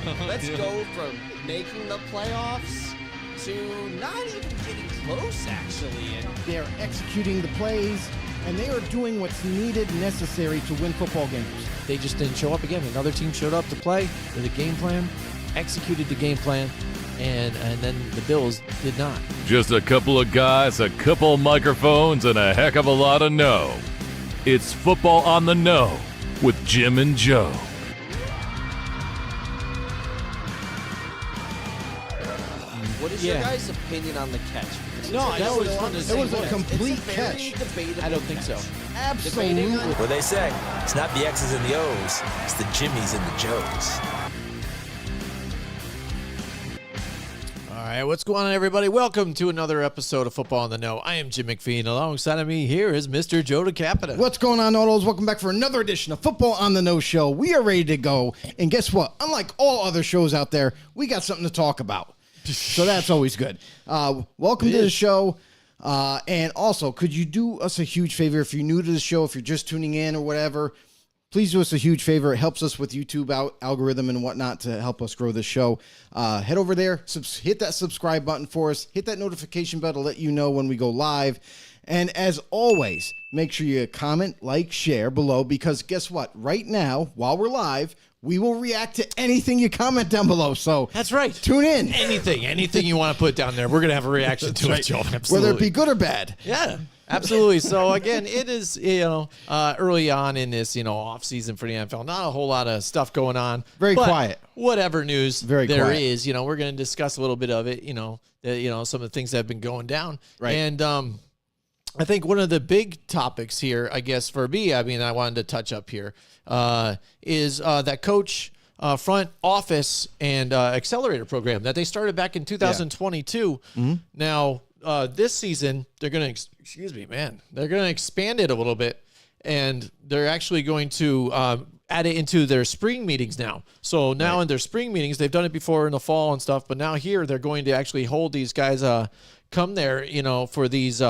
Let's go from making the playoffs to not even getting close, actually. And They're executing the plays, and they are doing what's needed, necessary to win football games. They just didn't show up again. Another team showed up to play with a game plan, executed the game plan, and then the Bills did not. Just a couple of guys, a couple microphones, and a heck of a lot of no. It's Football on the No with Jim and Joe. what is your guys' opinion on the catch? No, I know it's fun to It say. was a complete It's a very catch. debatable I don't think so. catch. Absolutely. What they say, it's not the X's and the O's, it's the Jimmies and the Joes. All right, what's going on, everybody? Welcome to another episode of Football on the No. I am Jim McPhee. Alongside of me here is Mr. Joe DeCapita. What's going on, Autos? Welcome back for another edition of Football on the No Show. We are ready to go. And guess what? Unlike all other shows out there, we got something to talk about. So that's always good. Welcome to the show. And also, could you do us a huge favor if you're new to the show, if you're just tuning in or whatever? Please do us a huge favor. It helps us with YouTube algorithm and whatnot to help us grow the show. Head over there, hit that subscribe button for us. Hit that notification bell to let you know when we go live. And as always, make sure you comment, like, share below, because guess what? Right now, while we're live, we will react to anything you comment down below. So That's right. tune in. Anything you want to put down there, we're going to have a reaction to it, Joe. Absolutely. Whether it be good or bad. Yeah, absolutely. So again, it is early on in this off season for the NFL. Not a whole lot of stuff going on. Very but quiet. Whatever news Very there quiet. is, we're going to discuss a little bit of it. Some of the things that have been going down. Right. And I think one of the big topics here, I guess for me, I wanted to touch up here, is that coach. Front office and accelerator program that they started back in 2022. Now, this season, they're going to, they're going to expand it a little bit, and they're actually going to add it into their spring meetings now. So now in their spring meetings, they've done it before in the fall and stuff, but now here they're going to actually hold these guys come there, for these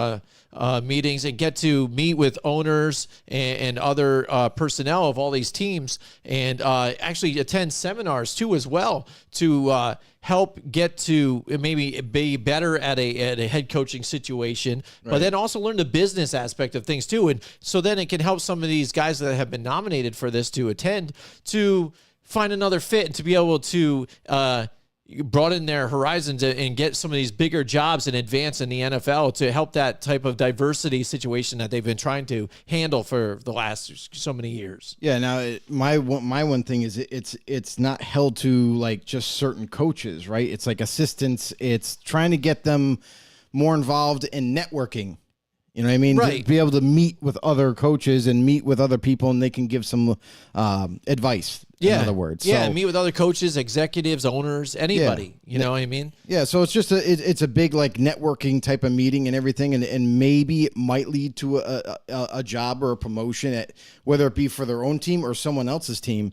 meetings and get to meet with owners and other personnel of all these teams and actually attend seminars too as well to help get to maybe be better at a head coaching situation, but then also learn the business aspect of things too. And so then it can help some of these guys that have been nominated for this to attend to find another fit and to be able to broaden their horizons and get some of these bigger jobs and advance in the NFL to help that type of diversity situation that they've been trying to handle for the last so many years. Yeah. Now, my one thing is it's not held to like just certain coaches, right? It's like assistants. It's trying to get them more involved in networking. You know what I mean? Right. To be able to meet with other coaches and meet with other people, and they can give some advice. In other words, Yeah, So, meet with other coaches, executives, owners, anybody. You know what I mean? yeah. So it's just it's a big like networking type of meeting and everything, and maybe it might lead to a job or a promotion whether it be for their own team or someone else's team.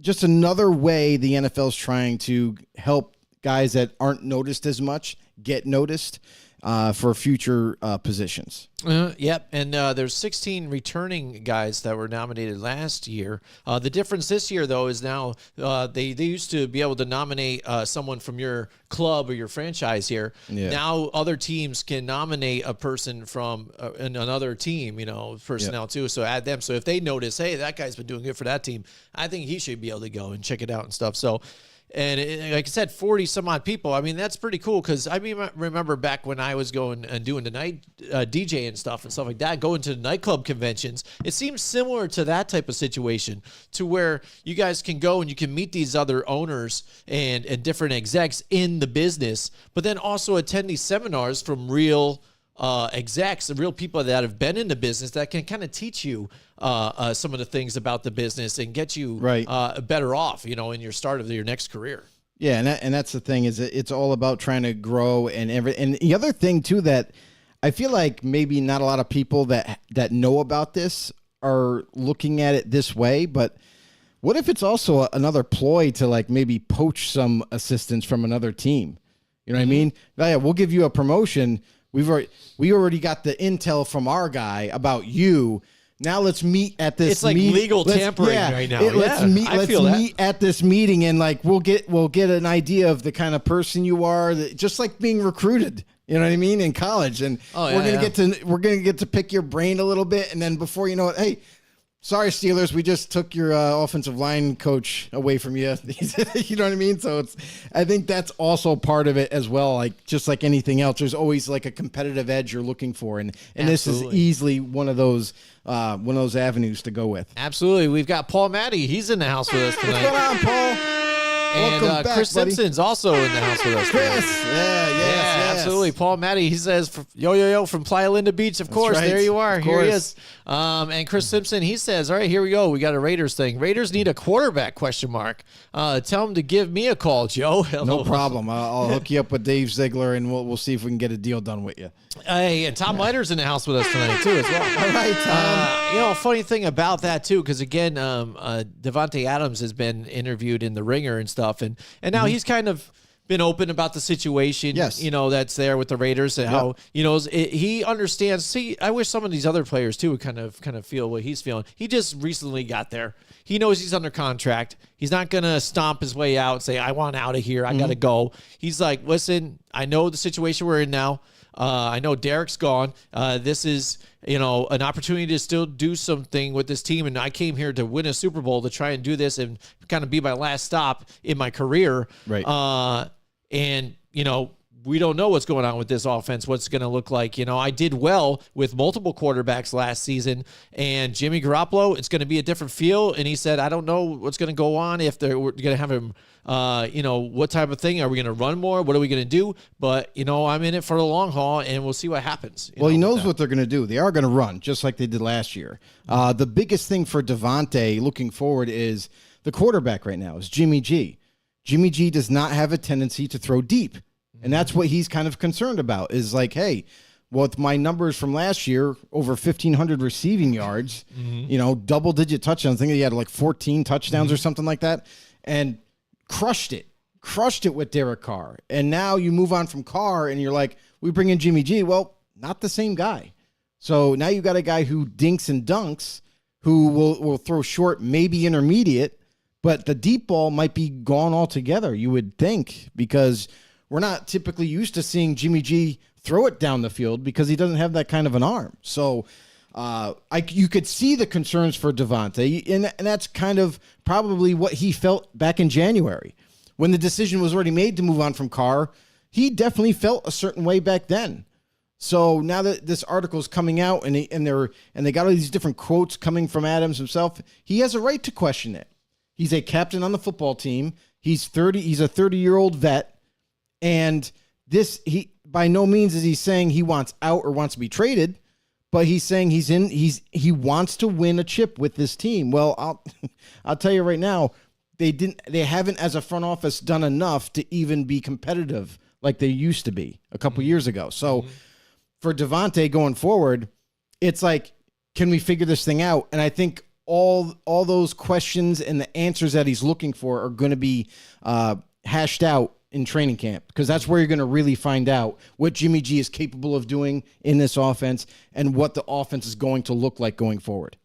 Just another way the NFL is trying to help guys that aren't noticed as much get noticed. For future positions. Yep, and there's 16 returning guys that were nominated last year. The difference this year, though, is now they used to be able to nominate someone from your club or your franchise here. Yeah. Now other teams can nominate a person from another team, personnel too, so add them. So if they notice, hey, that guy's been doing good for that team, I think he should be able to go and check it out and stuff. So. And like I said, 40 some odd people. I mean, that's pretty cool because I remember back when I was going and doing the night DJ and stuff like that, going to the nightclub conventions. It seems similar to that type of situation to where you guys can go and you can meet these other owners and different execs in the business, but then also attend these seminars from real execs, the real people that have been in the business that can kind of teach you some of the things about the business and get you better off, in your start of your next career. Yeah, and that's the thing is it's all about trying to grow and And the other thing too that I feel like maybe not a lot of people that know about this are looking at it this way, but what if it's also another ploy to like maybe poach some assistants from another team? You know what I mean? Yeah, we'll give you a promotion. We already got the intel from our guy about you. Now let's meet at this. It's like legal tampering right now. Let's Yeah, meet. I Let's feel that. meet at this meeting, and like we'll get an idea of the kind of person you are. Just like being recruited, you know what I mean, in college, and we're gonna get to pick your brain a little bit, and then before you know it, hey. Sorry, Steelers. We just took your offensive line coach away from you. You know what I mean? So I think that's also part of it as well. Like just like anything else, there's always like a competitive edge you're looking for, and this is easily one of those avenues to go with. Absolutely. We've got Paul Matty. He's in the house with us tonight. What's going on, Paul? And Welcome back, Chris buddy. Simpson's also in the house with us. Chris, yes. Absolutely. Paul Matty, he says, yo, from Playa Linda Beach, of course. right. There you are. Of Here he course. is. And Chris Simpson, he says, all right, here we go. We got a Raiders thing. Raiders need a quarterback, ? Tell him to give me a call, Joe. Hello. No problem. I'll hook you up with Dave Ziegler, and we'll see if we can get a deal done with you. Hey, and Tom Leiter's in the house with us tonight, too, as well. All right, Tom. Funny thing about that, too, because, again, Devontae Adams has been interviewed in The Ringer and stuff, and now he's kind of been open about the situation, Yes. That's there with the Raiders and how, he understands. See, I wish some of these other players, too, would kind of feel what he's feeling. He just recently got there. He knows he's under contract. He's not going to stomp his way out and say, I want out of here. I got to go. He's like, listen, I know the situation we're in now. I know Derek's gone. This is, an opportunity to still do something with this team. And I came here to win a Super Bowl to try and do this and kind of be my last stop in my career. Right. We don't know what's going on with this offense, what's going to look like. I did well with multiple quarterbacks last season, and Jimmy Garoppolo, it's going to be a different feel. And he said, I don't know what's going to go on, if they're going to have him, what type of thing. Are we going to run more? What are we going to do? But, I'm in it for the long haul, and we'll see what happens. Well, he knows what they're going to do. They are going to run, just like they did last year. The biggest thing for Devontae looking forward is the quarterback right now is Jimmy G. Jimmy G does not have a tendency to throw deep. And that's what he's kind of concerned about is like, hey, with my numbers from last year, over 1,500 receiving yards, double-digit touchdowns. I think he had like 14 touchdowns or something like that, and crushed it with Derek Carr. And now you move on from Carr, and you're like, we bring in Jimmy G. Well, not the same guy. So now you got a guy who dinks and dunks, who will throw short, maybe intermediate, but the deep ball might be gone altogether, you would think, because we're not typically used to seeing Jimmy G throw it down the field because he doesn't have that kind of an arm. So you could see the concerns for Devontae, and that's kind of probably what he felt back in January. When the decision was already made to move on from Carr, he definitely felt a certain way back then. So now that this article is coming out and they got all these different quotes coming from Adams himself, he has a right to question it. He's a captain on the football team. He's a 30-year-old vet. And he by no means is he saying he wants out or wants to be traded, but he's saying he wants to win a chip with this team. Well, I'll tell you right now, they haven't as a front office done enough to even be competitive like they used to be a couple years ago. So for Devontae going forward, it's like, can we figure this thing out? And I think all those questions and the answers that he's looking for are going to be hashed out in training camp, because that's where you're going to really find out what Jimmy G is capable of doing in this offense and what the offense is going to look like going forward.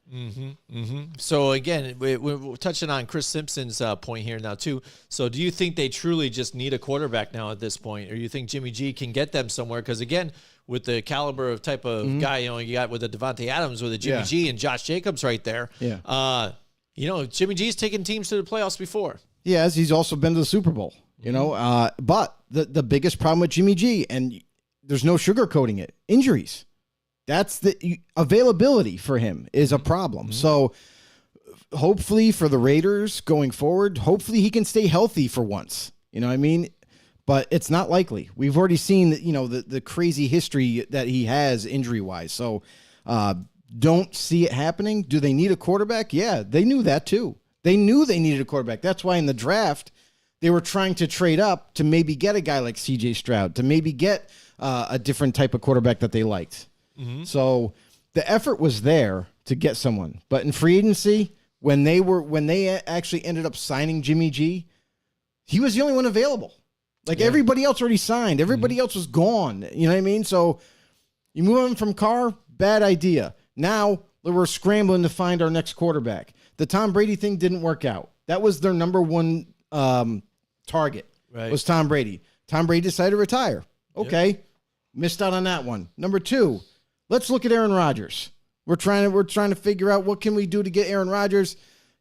So again, we're touching on Chris Simpson's point here now too. So do you think they truly just need a quarterback now at this point, or you think Jimmy G can get them somewhere? Because again, with the caliber of type of guy, you got with the Devontae Adams, with the Jimmy G and Josh Jacobs right there. Yeah. Jimmy G's taken teams to the playoffs before. Yes, he's also been to the Super Bowl. But the biggest problem with Jimmy G, and there's no sugarcoating it, injuries. That's the availability for him is a problem. So hopefully for the Raiders going forward, hopefully he can stay healthy for once. You know what I mean? But it's not likely. We've already seen that, the crazy history that he has injury wise. So don't see it happening. Do they need a quarterback? Yeah, they knew that too. They knew they needed a quarterback. That's why in the draft, they were trying to trade up to maybe get a guy like C.J. Stroud, to maybe get a different type of quarterback that they liked. So the effort was there to get someone. But in free agency, when they actually ended up signing Jimmy G, he was the only one available. Everybody else already signed. Everybody else was gone. You know what I mean? So you move on from Carr, bad idea. Now, we're scrambling to find our next quarterback. The Tom Brady thing didn't work out. That was their number one target, was Tom Brady. Tom Brady decided to retire. Okay, missed out on that one. Number 2, let's look at Aaron Rodgers. We're trying to figure out what can we do to get Aaron Rodgers.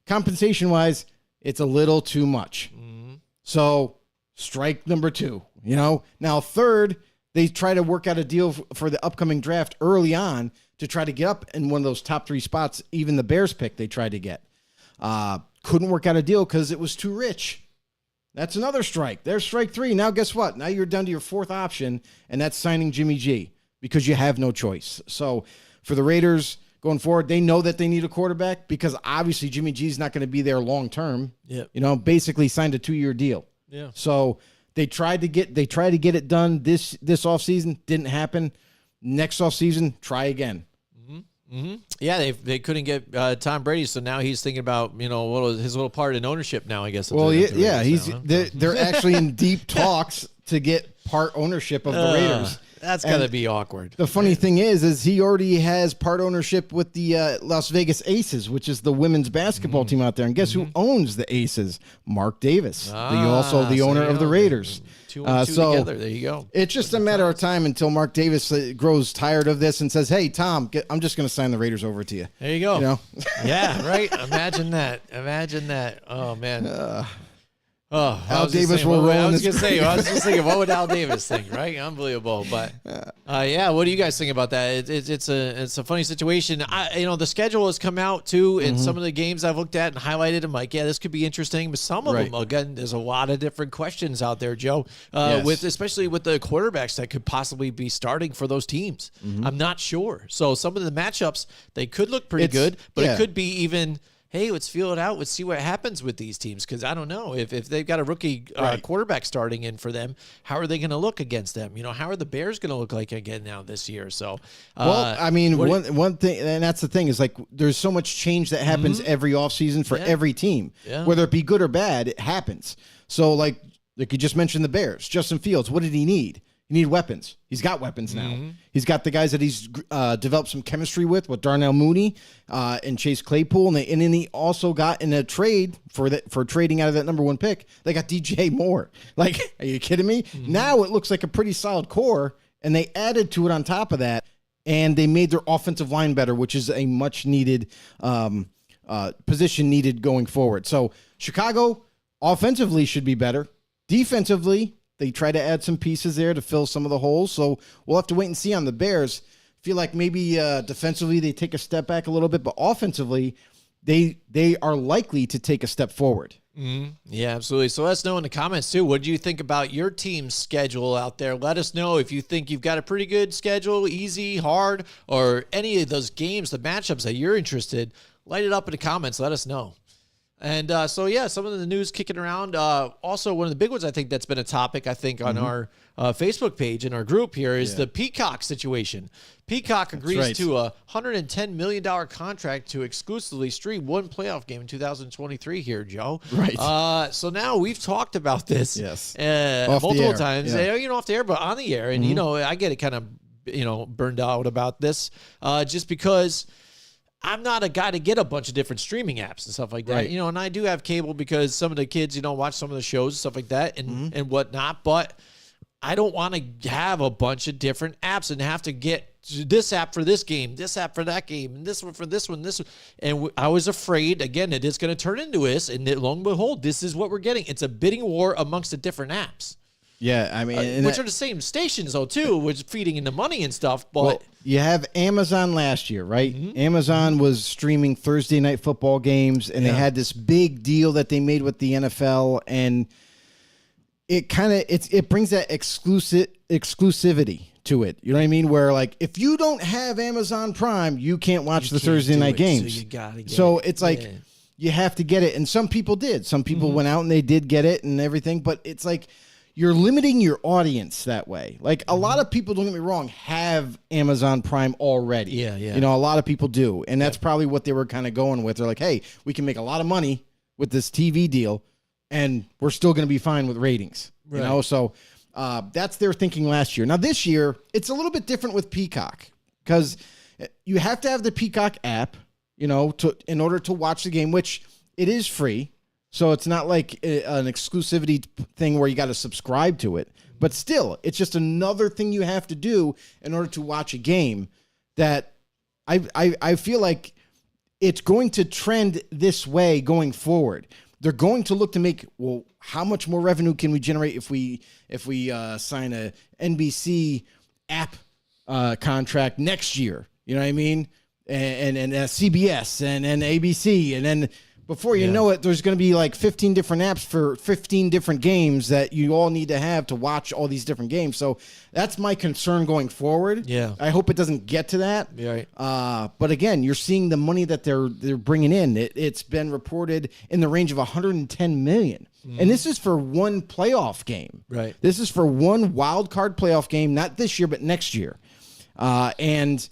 Compensation-wise, it's a little too much. So strike number 2. Now third, they try to work out a deal for the upcoming draft early on to try to get up in one of those top 3 spots. Even the Bears pick they tried to get. Couldn't work out a deal because it was too rich. That's another strike. There's strike 3. Now guess what? Now you're down to your 4th option, and that's signing Jimmy G because you have no choice. So for the Raiders going forward, they know that they need a quarterback because obviously Jimmy G is not going to be there long term. Basically signed a 2-year deal. Yeah. So they tried to get it done this offseason. Didn't happen. Next offseason, try again. Yeah, they couldn't get Tom Brady, so now he's thinking about what was his little part in ownership now. I guess. Well, they're actually in deep talks to get part ownership of the Raiders. That's gotta be awkward. The funny thing is he already has part ownership with the Las Vegas Aces, which is the women's basketball team out there. And guess who owns the Aces? Mark Davis, also the owner of the Raiders. Two together. There you go. It's just a matter of time until Mark Davis grows tired of this and says, "Hey, Tom, I'm just going to sign the Raiders over to you." There you go. Yeah, right. Imagine that. Oh man. Al Davis will roll. I was just thinking, what would Al Davis think? Right, unbelievable. But what do you guys think about that? It's a funny situation. The schedule has come out too, and some of the games I've looked at and highlighted, I'm like, yeah, this could be interesting. But some of them, again, there's a lot of different questions out there, Joe. Especially with the quarterbacks that could possibly be starting for those teams. I'm not sure. So some of the matchups they could look pretty good, but it could be even. Hey, let's feel it out. Let's see what happens with these teams because I don't know if they've got a rookie quarterback starting in for them. How are they going to look against them? How are the Bears going to look like again now this year? So, one thing, and that's the thing is like there's so much change that happens every offseason for every team, whether it be good or bad, it happens. So like you just mentioned the Bears, Justin Fields. What did he need? You need weapons. He's got weapons now. He's got the guys that he's developed some chemistry with Darnell Mooney and Chase Claypool, and then he also got in a trade for trading out of that number 1 pick. They got DJ Moore. Like, are you kidding me? Now it looks like a pretty solid core, and they added to it on top of that, and they made their offensive line better, which is a much needed position needed going forward. So Chicago offensively should be better. Defensively, they try to add some pieces there to fill some of the holes. So we'll have to wait and see on the Bears. Feel like maybe defensively they take a step back a little bit, but offensively they are likely to take a step forward. Yeah, absolutely. So let us know in the comments too. What do you think about your team's schedule out there? Let us know if you think you've got a pretty good schedule, easy, hard, or any of those games, the matchups that you're interested. Light it up in the comments. Let us know. And some of the news kicking around. Also, one of the big ones I think that's been a topic, I think, on our Facebook page in our group here is the Peacock situation. Peacock agrees to a $110 million contract to exclusively stream one playoff game in 2023 here, Joe. Right. So now we've talked about this multiple times, off the air, but on the air. And, I get it kind of, burned out about this just because – I'm not a guy to get a bunch of different streaming apps and stuff like that, and I do have cable because some of the kids, watch some of the shows and stuff like that and whatnot, but I don't want to have a bunch of different apps and have to get this app for this game, this app for that game, and this one for this one, this one. And I was afraid, again, it is going to turn into this, and lo and behold, this is what we're getting. It's a bidding war amongst the different apps. Yeah, I mean, which are the same stations though too, which feeding into money and stuff. But you have Amazon last year, right? Amazon was streaming Thursday night football games, and they had this big deal that they made with the NFL, and it kind of it brings that exclusivity to it. You know what I mean? Where like if you don't have Amazon Prime, you can't watch the Thursday night games. So you gotta get so it's like you have to get it, and some people did. Some people went out and they did get it and everything, but it's like. You're limiting your audience that way. Like a lot of people, don't get me wrong, have Amazon Prime already. Yeah. A lot of people do. And that's probably what they were kind of going with. They're like, hey, we can make a lot of money with this TV deal and we're still going to be fine with ratings. Right. So that's their thinking last year. Now this year, it's a little bit different with Peacock because you have to have the Peacock app, in order to watch the game, which it is free. So it's not like an exclusivity thing where you got to subscribe to it. But still, it's just another thing you have to do in order to watch a game that I feel like it's going to trend this way going forward. They're going to look to make, well, how much more revenue can we generate if we sign a NBC app contract next year? You know what I mean? And CBS and ABC, and then before you know it, there's going to be like 15 different apps for 15 different games that you all need to have to watch all these different games. So that's my concern going forward. Yeah. I hope it doesn't get to that. Yeah, right. But again, you're seeing the money that they're bringing in. It's been reported in the range of 110 million. And this is for one playoff game. Right. This is for one wild card playoff game, not this year, but next year. And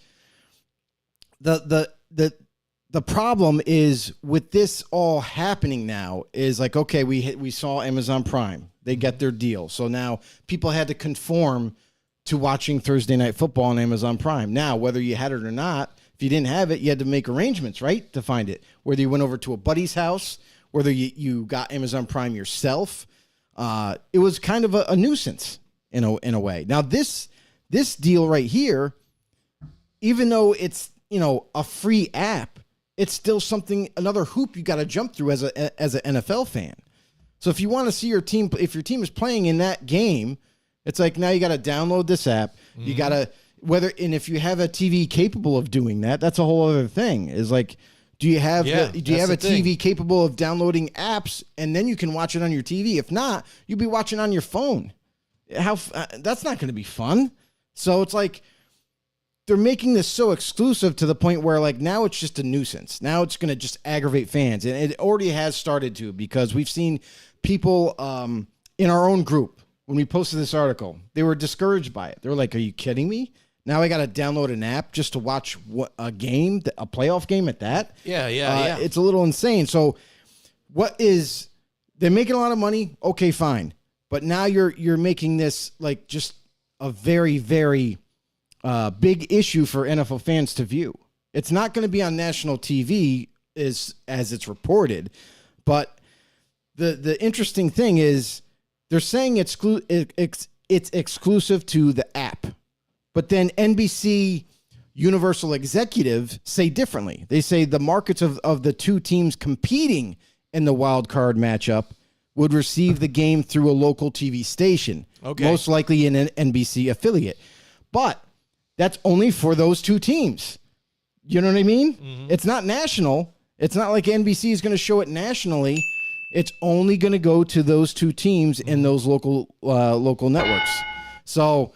the problem is with this all happening now is like, okay, we saw Amazon Prime. They get their deal. So now people had to conform to watching Thursday Night Football on Amazon Prime. Now, whether you had it or not, if you didn't have it, you had to make arrangements, right, to find it. Whether you went over to a buddy's house, whether you got Amazon Prime yourself, it was kind of a nuisance in a way. Now, this deal right here, even though it's, a free app, it's still another hoop you got to jump through as an NFL fan. So if you want to see your team, if your team is playing in that game, it's like now you got to download this app. You got to if you have a TV capable of doing that, that's a whole other thing. Is like, do you have a TV capable of downloading apps and then you can watch it on your TV? If not, you'll be watching on your phone. That's not going to be fun. So it's like, they're making this so exclusive to the point where, like, now it's just a nuisance. Now it's going to just aggravate fans. And it already has started to, because we've seen people in our own group, when we posted this article, they were discouraged by it. They were like, are you kidding me? Now I got to download an app just to watch a game, a playoff game at that? Yeah. It's a little insane. So they're making a lot of money. Okay, fine. But now you're making this like just a very, very big issue for NFL fans to view. It's not going to be on national TV as it's reported, but the interesting thing is they're saying it's exclusive to the app, but then NBC Universal executive say differently. They say the markets of the two teams competing in the wild card matchup would receive the game through a local TV station, most likely in an NBC affiliate, but that's only for those two teams. You know what I mean? Mm-hmm. It's not national. It's not like NBC is going to show it nationally. It's only going to go to those two teams in those local networks. So,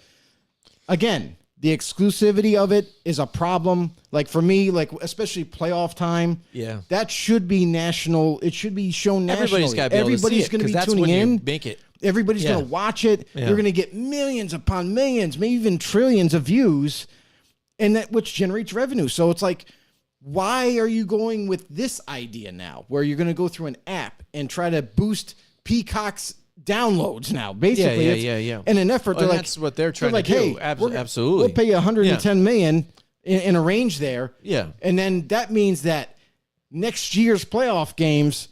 again, the exclusivity of it is a problem. Like for me, like especially playoff time. Yeah, that should be national. It should be shown nationally. Everybody's got to be able to see it, going to be that's tuning when in. You make it. Everybody's going to watch it. Yeah. You're going to get millions upon millions, maybe even trillions of views, and that which generates revenue. So it's like, why are you going with this idea now, where you're going to go through an app and try to boost Peacock's downloads now? Basically, yeah. In an effort, well, that's what they're trying to do. Hey, absolutely, we'll pay you 110 million in a range there. Yeah, and then that means that next year's playoff games,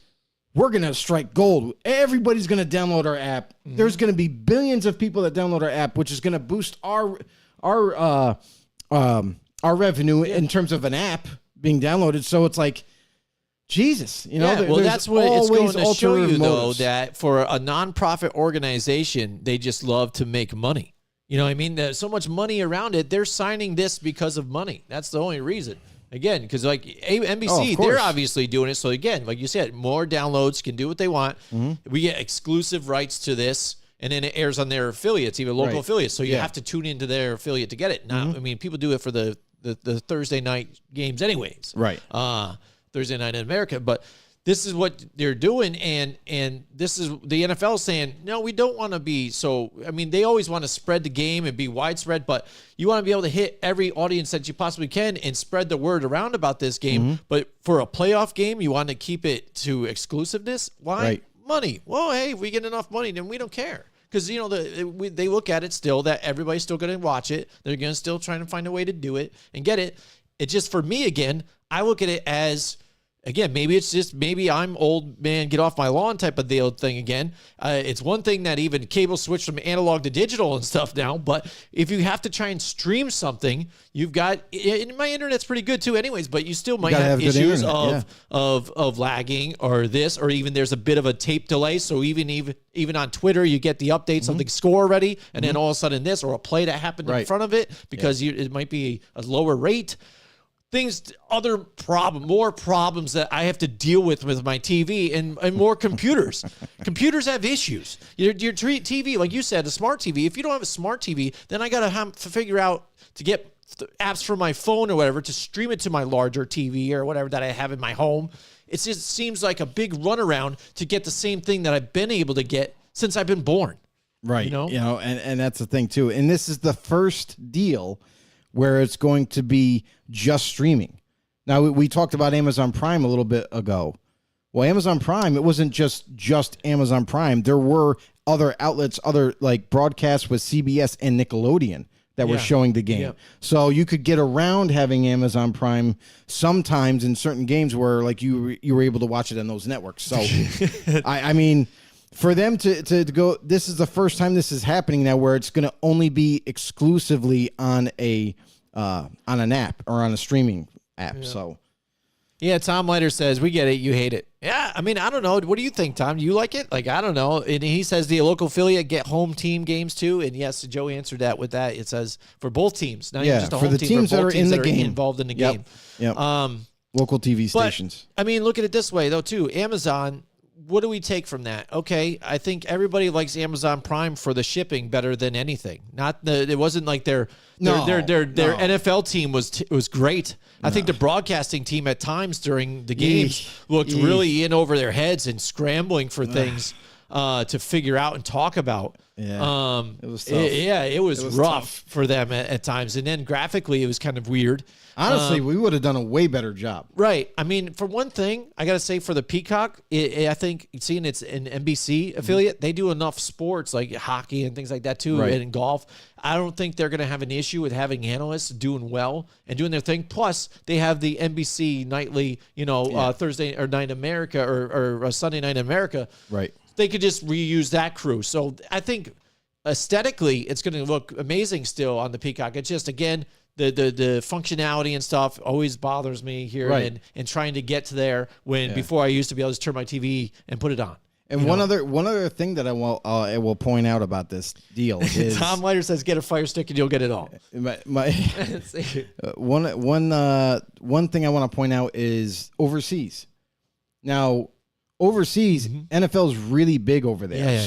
we're going to strike gold. Everybody's going to download our app. Mm-hmm. There's going to be billions of people that download our app, which is going to boost our revenue in terms of an app being downloaded. So it's like, Jesus, that's what it's going to show you, motives. though, that for a nonprofit organization, they just love to make money. You know what I mean? There's so much money around it. They're signing this because of money. That's the only reason. Again, because like NBC, they're obviously doing it. So again, like you said, more downloads, can do what they want. Mm-hmm. We get exclusive rights to this, and then it airs on their affiliates, even local affiliates. So you have to tune into their affiliate to get it. Now, I mean, people do it for the Thursday night games anyways. Right. Thursday night in America. But this is what they're doing, and this is the NFL saying, no, we don't want to be so. I mean, they always want to spread the game and be widespread, but you want to be able to hit every audience that you possibly can and spread the word around about this game. Mm-hmm. But for a playoff game, you want to keep it to exclusiveness. Why? Right. Money. Well, hey, if we get enough money, then we don't care. Because, they look at it still that everybody's still going to watch it. They're going to still try to find a way to do it and get it. it just, for me, again, I look at it as, again, maybe I'm old man, get off my lawn type of deal thing again. It's one thing that even cable switched from analog to digital and stuff now, but if you have to try and stream something, you've got, and my internet's pretty good too anyways, but you still might have good issues internet, of lagging or this, or even there's a bit of a tape delay. So even on Twitter, you get the updates of the score already, and then all of a sudden this, or a play that happened in front of it because it might be a lower rate. More problems that I have to deal with my TV and more computers. Computers have issues. Your TV, like you said, a smart TV. If you don't have a smart TV, then I got to have to figure out to get apps from my phone or whatever to stream it to my larger TV or whatever that I have in my home. It just seems like a big runaround to get the same thing that I've been able to get since I've been born. Right. You know, and that's the thing too. And this is the first deal where it's going to be just streaming. Now, we talked about Amazon Prime a little bit ago. Well, Amazon Prime, it wasn't just Amazon Prime. There were other outlets, other like broadcasts with CBS and Nickelodeon that were showing the game. Yep. So you could get around having Amazon Prime sometimes in certain games where like you were able to watch it on those networks. So, I mean, for them to go, this is the first time this is happening now where it's going to only be exclusively on an app or on a streaming app. Yeah. So, yeah, Tom Leiter says, we get it, you hate it. Yeah, I mean, I don't know. What do you think, Tom? Do you like it? Like, I don't know. And he says the local affiliate get home team games too. And yes, Joe answered that with that. It says for both teams, not even just a home team, teams that are in the game, involved in the game. Yep. Local TV stations. I mean, look at it this way though too. Amazon. What do we take from that? Okay, I think everybody likes Amazon Prime for the shipping better than anything. It wasn't like their NFL team was great. I think the broadcasting team at times during the games looked really in over their heads and scrambling for things to figure out and talk about. Yeah, it was tough. It was rough for them at times. And then graphically, it was kind of weird. Honestly, we would have done a way better job. Right. I mean, for one thing, I got to say for the Peacock, I think seeing it's an NBC affiliate, they do enough sports like hockey and things like that too, and golf. I don't think they're going to have an issue with having analysts doing well and doing their thing. Plus, they have the NBC nightly, Thursday or Night America or Sunday Night America. Right. They could just reuse that crew. So I think aesthetically, it's going to look amazing still on the Peacock. It's just, again, the functionality and stuff always bothers me here and trying to get to there when before I used to be able to turn my TV and put it on. And one other thing that I will point out about this deal is Tom Leiter says, "Get a Fire Stick and you'll get it all." One thing I want to point out is overseas. Now, overseas, NFL is really big over there.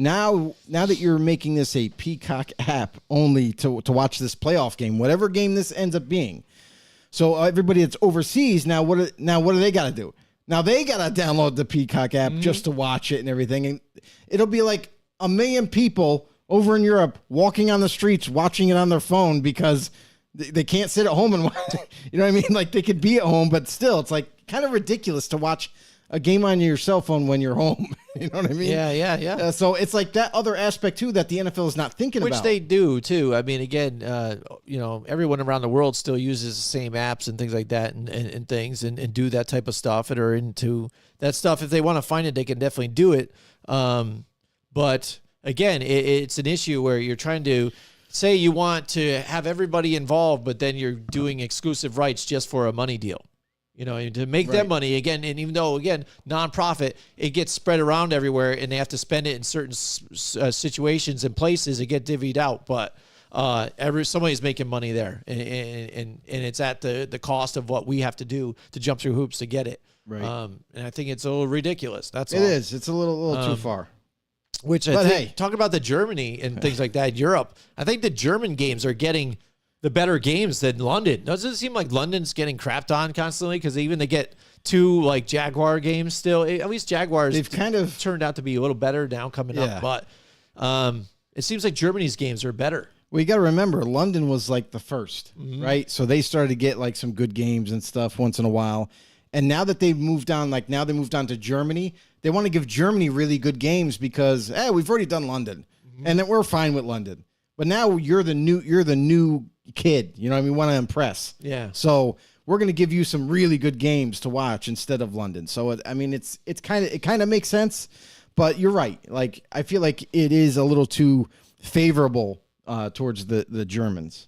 Now that you're making this a Peacock app only to watch this playoff game, whatever game this ends up being, so everybody that's overseas now, what do they got to do? Now they got to download the Peacock app just to watch it and everything, and it'll be like 1 million people over in Europe walking on the streets watching it on their phone because they can't sit at home and watch. You know what I mean? Like they could be at home, but still, it's like kind of ridiculous to watch a game on your cell phone when you're home. You know what I mean? Yeah. So it's like that other aspect too that the NFL is not thinking about. Which they do too. I mean, again, everyone around the world still uses the same apps and things like that and things and do that type of stuff and are into that stuff. If they want to find it, they can definitely do it. But again, it's an issue where you're trying to say you want to have everybody involved, but then you're doing exclusive rights just for a money deal. To make them money again, and even though again nonprofit, it gets spread around everywhere, and they have to spend it in certain situations and places. It get divvied out, but somebody's making money there, and it's at the cost of what we have to do to jump through hoops to get it. Right. And I think it's a little ridiculous. That's it all. is. It's a little too far. Which I think, talking about the Germany and things like that, Europe, I think the German games are getting the better games than London. Doesn't it seem like London's getting crapped on constantly? Because they get 2 like Jaguar games still. At least Jaguars, they've kind of turned out to be a little better now coming up. But it seems like Germany's games are better. Well, you got to remember, London was like the first, right? So they started to get like some good games and stuff once in a while. And now that they've moved on, to Germany, they want to give Germany really good games because we've already done London, and that we're fine with London. But now you're the new kid. You know what I mean? We want to impress. Yeah. So we're going to give you some really good games to watch instead of London. So I mean, it kind of makes sense, but you're right. Like I feel like it is a little too favorable towards the Germans.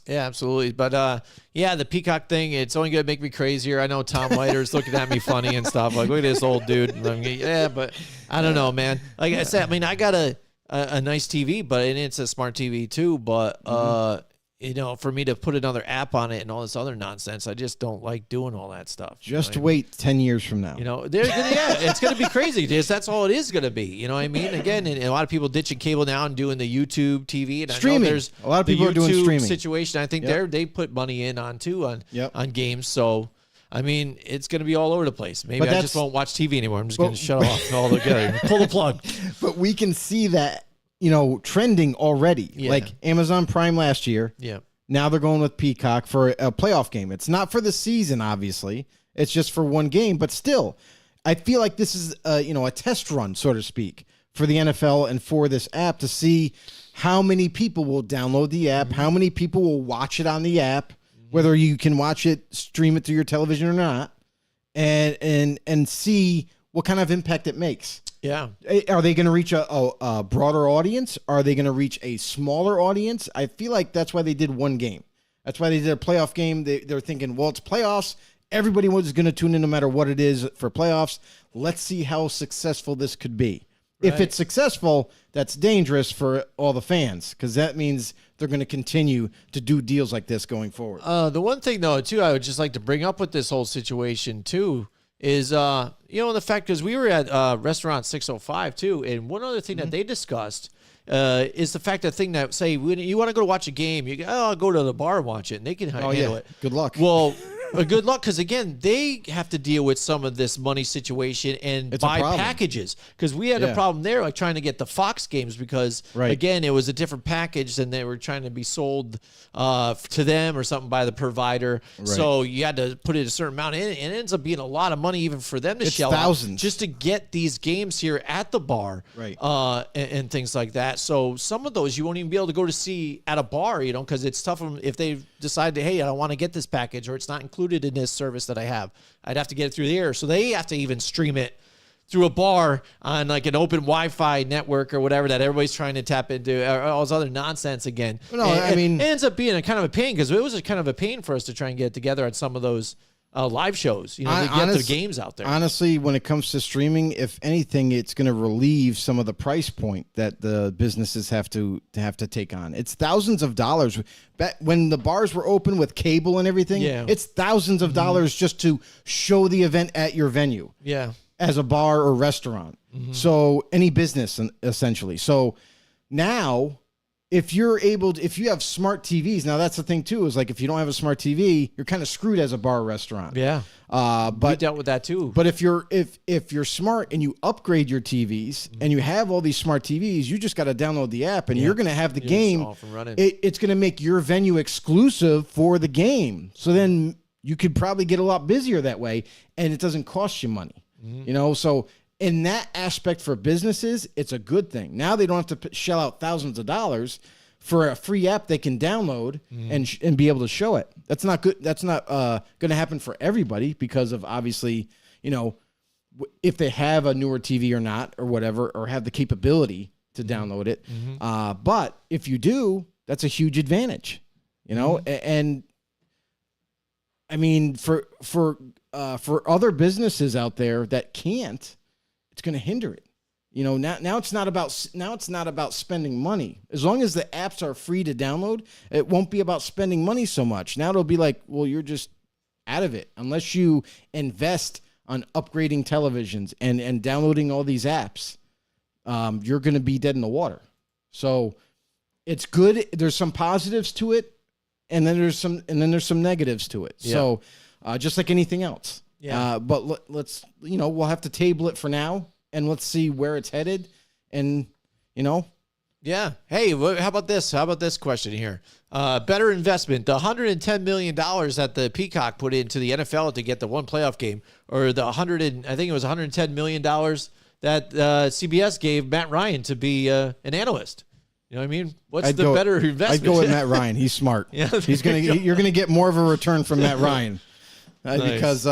Yeah, absolutely. But yeah, the Peacock thing, it's only going to make me crazier. I know Tom Leiter's looking at me funny and stuff. Like, look at this old dude. And I'm, yeah, but I don't know, man. Like I said, I mean, I got a nice TV, but and it's a smart TV too. But you know, for me to put another app on it and all this other nonsense, I just don't like doing all that stuff. Just you know wait 10 years from now. You know, they're gonna, yeah, it's going to be crazy. That's all it is going to be. You know what I mean? Again, and a lot of people ditching cable now and doing the YouTube TV. And Streaming. I know there's A lot of people the are doing YouTube streaming. situation. I think they put money in on too on games. So I mean, it's going to be all over the place. Maybe I just won't watch TV anymore. I'm just going to shut off altogether. Pull the plug. But we can see that, you know, trending already. Yeah. Like Amazon Prime last year. Yeah. Now they're going with Peacock for a playoff game. It's not for the season, obviously. It's just for one game. But still, I feel like this is, a test run, so to speak, for the NFL and for this app to see how many people will download the app, how many people will watch it on the app, whether you can watch it, stream it through your television or not, and see what kind of impact it makes. Yeah. Are they going to reach a broader audience? Are they going to reach a smaller audience? I feel like that's why they did one game. That's why they did a playoff game. They're thinking, well, it's playoffs. Everybody was going to tune in no matter what it is for playoffs. Let's see how successful this could be. Right. If it's successful, that's dangerous for all the fans because that means they're going to continue to do deals like this going forward. The one thing, though, too, I would just like to bring up with this whole situation, too, is, the fact because we were at Restaurant 605, too, and one other thing that they discussed is the fact that say, when you want to go to watch a game, you go, I'll go to the bar and watch it, and they can handle it. Good luck. Well, good luck, because, again, they have to deal with some of this money situation and buy packages, because we had a problem there, like trying to get the Fox games, because, again, it was a different package than they were trying to be sold to them or something by the provider. Right. So you had to put in a certain amount, and it ends up being a lot of money even for them to shell thousands. out just to get these games here at the bar, and things like that. So some of those you won't even be able to go to see at a bar, because it's tough if they decide to, hey, I don't want to get this package, or it's not included in this service that I have. I'd have to get it through the air. So they have to even stream it through a bar on like an open Wi-Fi network or whatever that everybody's trying to tap into, or all this other nonsense again. No, I mean, it ends up being a kind of a pain, because it was a kind of a pain for us to try and get it together on some of those live shows, to get the games out there. Honestly, when it comes to streaming, if anything, it's going to relieve some of the price point that the businesses have to take on. It's thousands of dollars. When the bars were open with cable and everything, it's thousands of dollars just to show the event at your venue. Yeah. As a bar or restaurant. So any business essentially. So now if you have smart TVs, now that's the thing too, is like if you don't have a smart TV, you're kind of screwed as a bar or restaurant. Yeah. But we dealt with that too. But if you're smart and you upgrade your TVs and you have all these smart TVs, you just got to download the app and you're going to have the game. Off and running. It's going to make your venue exclusive for the game. So then you could probably get a lot busier that way, and it doesn't cost you money. So in that aspect for businesses, it's a good thing. Now they don't have to shell out thousands of dollars for a free app they can download and be able to show it. That's not good. That's not going to happen for everybody because of obviously, if they have a newer TV or not or whatever, or have the capability to download it. But if you do, that's a huge advantage, and I mean, for other businesses out there that can't, it's going to hinder it. Now it's not about spending money. As long as the apps are free to download, it won't be about spending money so much. Now it'll be like, well, you're just out of it unless you invest on upgrading televisions and downloading all these apps. You're going to be dead in the water. So it's good. There's some positives to it, and then there's some negatives to it. Yeah. So just like anything else. Yeah. But let's we'll have to table it for now, and let's see where it's headed, and Yeah. Hey, how about this? How about this question here? Better investment: the $110 million that the Peacock put into the NFL to get the one playoff game, or the $110 million that CBS gave Matt Ryan to be an analyst. You know what I mean? What's the better investment? I'd go with Matt Ryan. He's smart. Yeah, You're gonna get more of a return from Matt Ryan because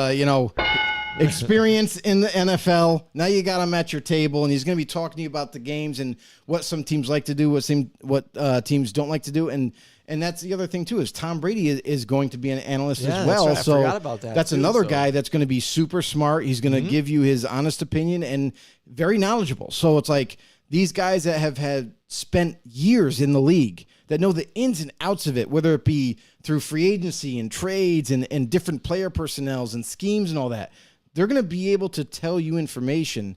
experience in the NFL. Now you got him at your table, and he's going to be talking to you about the games and what some teams like to do, what teams don't like to do, and that's the other thing too is Tom Brady is going to be an analyst as well. That's right. So I forgot about that. That's another guy that's going to be super smart. He's going to give you his honest opinion and very knowledgeable. So it's like these guys that have spent years in the league that know the ins and outs of it, whether it be through free agency and trades and different player personnels and schemes and all that. They're going to be able to tell you information.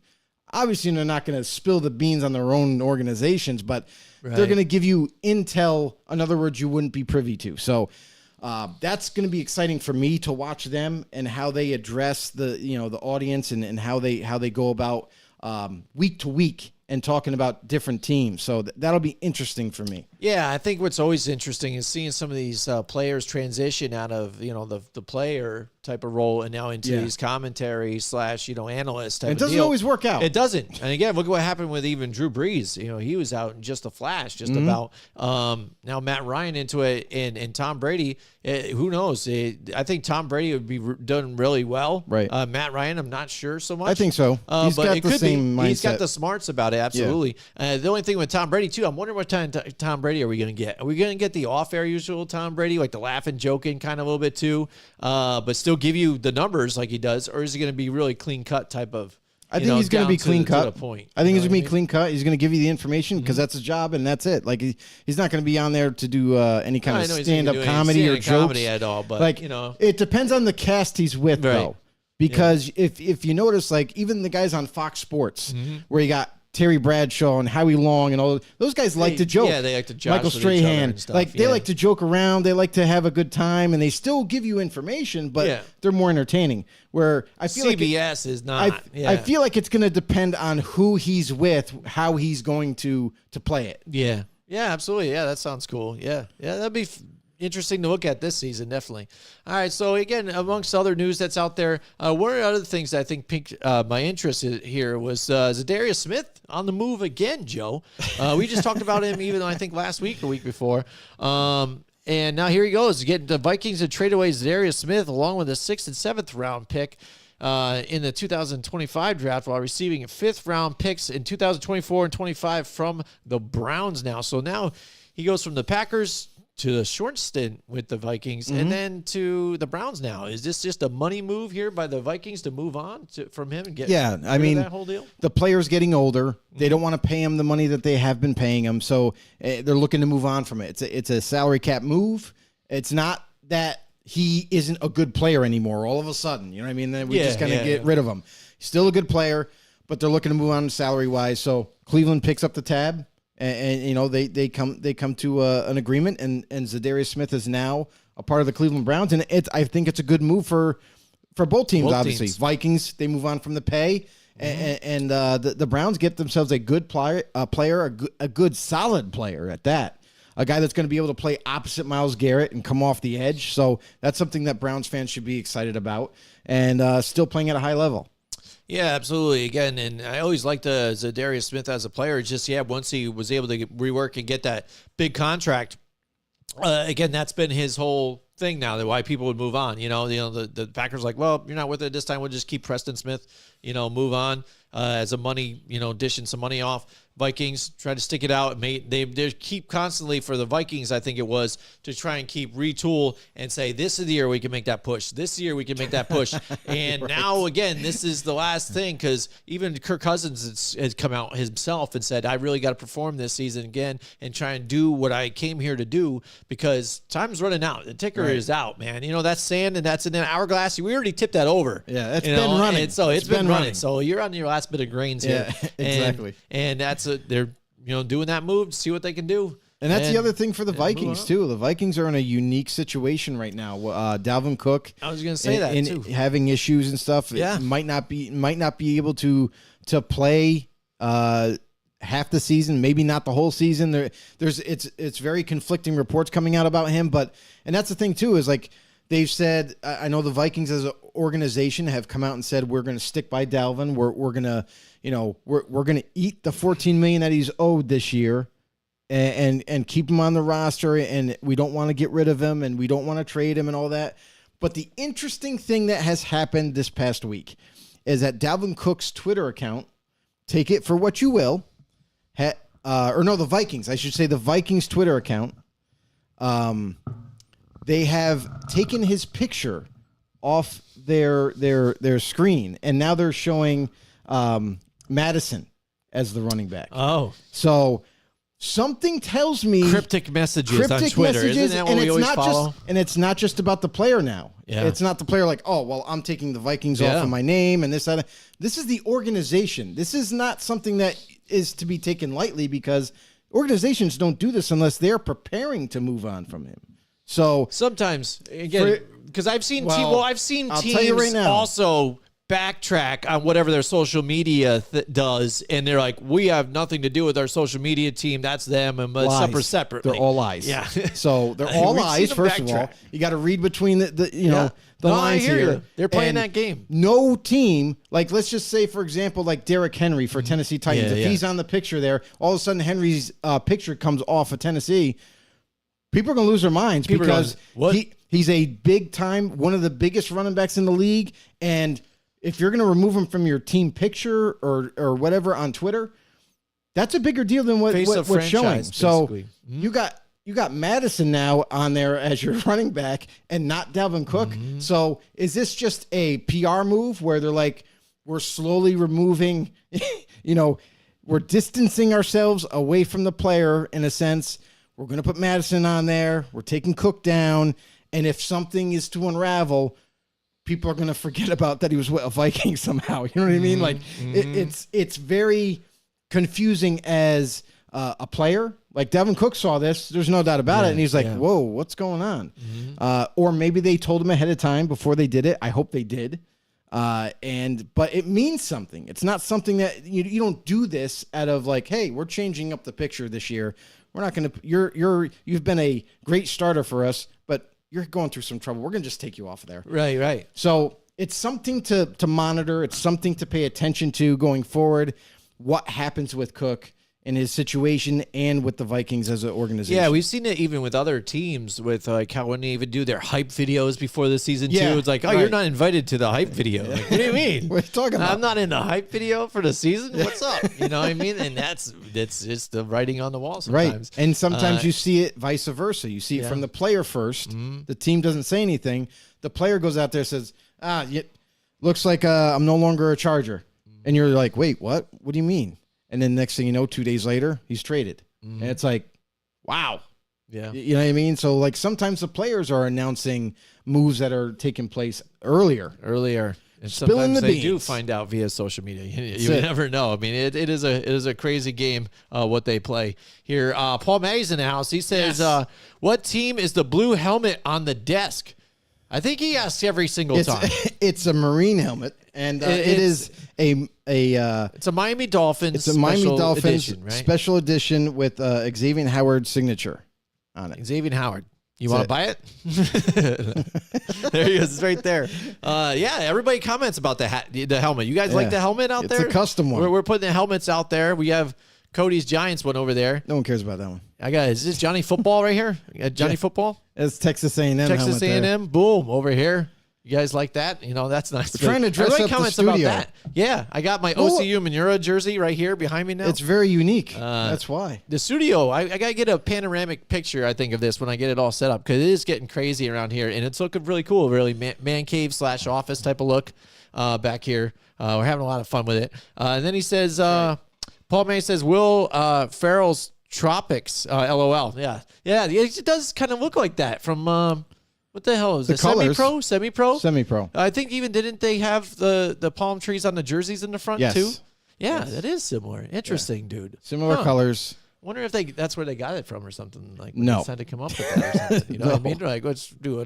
Obviously, they're not going to spill the beans on their own organizations, but they're going to give you intel, in other words, you wouldn't be privy to. So that's going to be exciting for me to watch them and how they address the audience and how they go about week to week and talking about different teams. So that'll be interesting for me. Yeah, I think what's always interesting is seeing some of these players transition out of the player type of role and now into these commentary / analyst type It of doesn't deal. always work out. It doesn't. And again, look at what happened with even Drew Brees. He was out in just a flash, just about. Now Matt Ryan into it and Tom Brady. Who knows? I think Tom Brady would be done really well. Right. Matt Ryan, I'm not sure so much. I think so. He's but got it the could same be. He's got mindset. the smarts about it. Absolutely. The only thing with Tom Brady too, I'm wondering what Tom Brady are we going to get? Are we going to get the off-air usual Tom Brady, like the laughing, joking kind of a little bit too, but still give you the numbers like he does, or is he going to be really clean-cut type of? I think he's going to be clean cut. To the point. I think he's going to be clean cut. He's going to give you the information because that's his job and that's it. Like he's not going to be on there to do any kind of stand-up comedy or jokes at all. But it depends on the cast he's with though, because if you notice, like even the guys on Fox Sports where you got Terry Bradshaw and Howie Long and all those guys like to joke. Yeah, they like to joke. Michael Strahan, they like to joke around. They like to have a good time, and they still give you information, but they're more entertaining. Where I feel CBS is not. I feel like it's going to depend on who he's with, how he's going to play it. Yeah, absolutely. Yeah, that sounds cool. Yeah, that'd be interesting to look at this season, definitely. All right, so again, amongst other news that's out there, one of the other things that I think piqued my interest here was Zadarius Smith on the move again, Joe. We just talked about him even, I think, last week or week before. And now here he goes, getting the Vikings to trade away Zadarius Smith along with a 6th and 7th round pick in the 2025 draft while receiving 5th round picks in 2024 and 25 from the Browns now. So now he goes from the Packers to a short stint with the Vikings and then to the Browns now. Is this just a money move here by the Vikings to move on from him and get rid of that whole deal? The player's getting older. They don't want to pay him the money that they have been paying him, so they're looking to move on from it. It's a salary cap move. It's not that he isn't a good player anymore all of a sudden. You know what I mean? Then we just kind of get rid of him. He's still a good player, but they're looking to move on salary-wise. So Cleveland picks up the tab. And they come to an agreement, and Zadarius Smith is now a part of the Cleveland Browns, and I think it's a good move for both teams. Obviously, Vikings, they move on from the pay, and the Browns get themselves a good player, a good solid player at that, a guy that's going to be able to play opposite Myles Garrett and come off the edge. So that's something that Browns fans should be excited about, and still playing at a high level. Yeah, absolutely. Again, and I always liked Zadarius Smith as a player. It's just, once he was able to rework and get that big contract, again, that's been his whole thing now, that why people would move on. The Packers like, well, you're not with it this time. We'll just keep Preston Smith, move on as a money, dishing some money off. Vikings try to stick it out. They keep constantly for the Vikings, I think it was, to try and keep retool and say, this is the year we can make that push. This year we can make that push. And now, again, this is the last thing, because even Kirk Cousins has come out himself and said, I really got to perform this season again and try and do what I came here to do, because time's running out. The ticker is out, man. That's sand and that's in an hourglass. We already tipped that over. Yeah, it's been running. So it's been running. So you're on your last bit of grains here. Yeah, exactly. And that's they're doing that move to see what they can do. And that's the other thing for the Vikings too. The Vikings are in a unique situation right now. Dalvin Cook, I was going to say that too, having issues and stuff. Yeah, might not be able to play half the season, maybe not the whole season. It's very conflicting reports coming out about him. And that's the thing too, is like they've said. I know the Vikings as an organization have come out and said we're going to stick by Dalvin. We're going to we're going to eat the $14 million that he's owed this year. and keep him on the roster, and we don't want to get rid of him, and we don't want to trade him and all that. But the interesting thing that has happened this past week is that Dalvin Cook's Twitter account, take it for what you will, the Vikings, I should say the Vikings Twitter account, they have taken his picture off their screen, and now they're showing Madison as the running back. Oh. So something tells me Cryptic messages on Twitter. Isn't that what we always follow? And it's not just about the player now. Yeah. It's not the player like, oh, well, I'm taking the Vikings off of my name and this, that. This is the organization. This is not something that is to be taken lightly, because organizations don't do this unless they're preparing to move on from him. So sometimes, again, because I've seen I'll teams tell you right now. also backtrack on whatever their social media does, and they're like, we have nothing to do with our social media team. That's them, and lies. separately. They're all lies. Yeah. So they're all We've lies. seen them First of all, backtrack. you got to read between the No, I lines hear here. you. They're playing And that game. No team, like let's just say, for example, like Derrick Henry for Tennessee Titans. Yeah, if yeah. he's on the picture there, all of a sudden Henry's picture comes off of Tennessee. People are going to lose their minds People are because going, what? he's a big time, one of the biggest running backs in the league. And if you're going to remove him from your team picture or whatever on Twitter, that's a bigger deal than Face of what's showing. franchise, So basically. you got Madison now on there as your running back and not Dalvin Cook. Mm-hmm. So is this just a PR move where they're like, we're slowly removing, we're distancing ourselves away from the player in a sense. We're going to put Madison on there. We're taking Cook down. And if something is to unravel, people are going to forget about that he was with a Viking somehow. You know what I mean? Like it's very confusing as a player. Like Dalvin Cook saw this. There's no doubt about it. And he's like, whoa, what's going on? Or maybe they told him ahead of time before they did it. I hope they did. But it means something. It's not something that you don't do this out of like, hey, we're changing up the picture this year. We're not going to, you've been a great starter for us, but you're going through some trouble. We're going to just take you off of there. Right. So it's something to monitor. It's something to pay attention to going forward. What happens with Cook in his situation and with the Vikings as an organization. Yeah, we've seen it even with other teams with like how when they even do their hype videos before the season too. It's like, oh, you're not invited to the hype video. Like, what do you mean? What are you talking about? I'm not in the hype video for the season. What's up? You know what I mean? And it's just the writing on the wall sometimes. Right. And sometimes you see it vice versa. You see it from the player first. The team doesn't say anything. The player goes out there and says, looks like I'm no longer a Charger. And you're like, wait, what? What do you mean? And then next thing you know, 2 days later, he's traded. And it's like, wow. Yeah. You know what I mean? So like sometimes the players are announcing moves that are taking place earlier. And Spilling sometimes the they do beans. find out via social media. You never know. I mean, it is a crazy game what they play here. Paul Mays in the house. He says, "What team is the blue helmet on the desk?" I think he asks every single time. It's a Marine helmet, and it's a Miami Dolphins. It's a Miami special Dolphins edition, right? special edition with Xavier Howard's signature on it. Xavier Howard. You want to buy it? There he is, right there. Everybody comments about the helmet. You guys like the helmet out there? It's a custom one. We're putting the helmets out there. We have Cody's Giants one over there. No one cares about that one. Is this Johnny Football right here? Johnny Football? It's Texas A&M. Texas helmet A&M. Boom, over here. You guys like that? You know, that's nice. We're trying to dress Everybody up the comments studio. about that. Yeah, I got my OCU Manura jersey right here behind me now. It's very unique. That's why. The studio, I got to get a panoramic picture, I think, of this when I get it all set up, because it is getting crazy around here, and it's looking really cool, really man cave / office type of look back here. We're having a lot of fun with it. And then he says, Paul May says, Will Ferrell's Tropics, LOL. Yeah, it does kind of look like that from... what the hell is The it? colors. Semi-pro? Semi-pro. I think didn't they have the palm trees on the jerseys in the front Yes. too? Yeah, that is similar. Interesting, dude. Similar colors. Wonder if that's where they got it from or something. Like when No. they decided to come up with that or something. You know what I mean? Like, let's do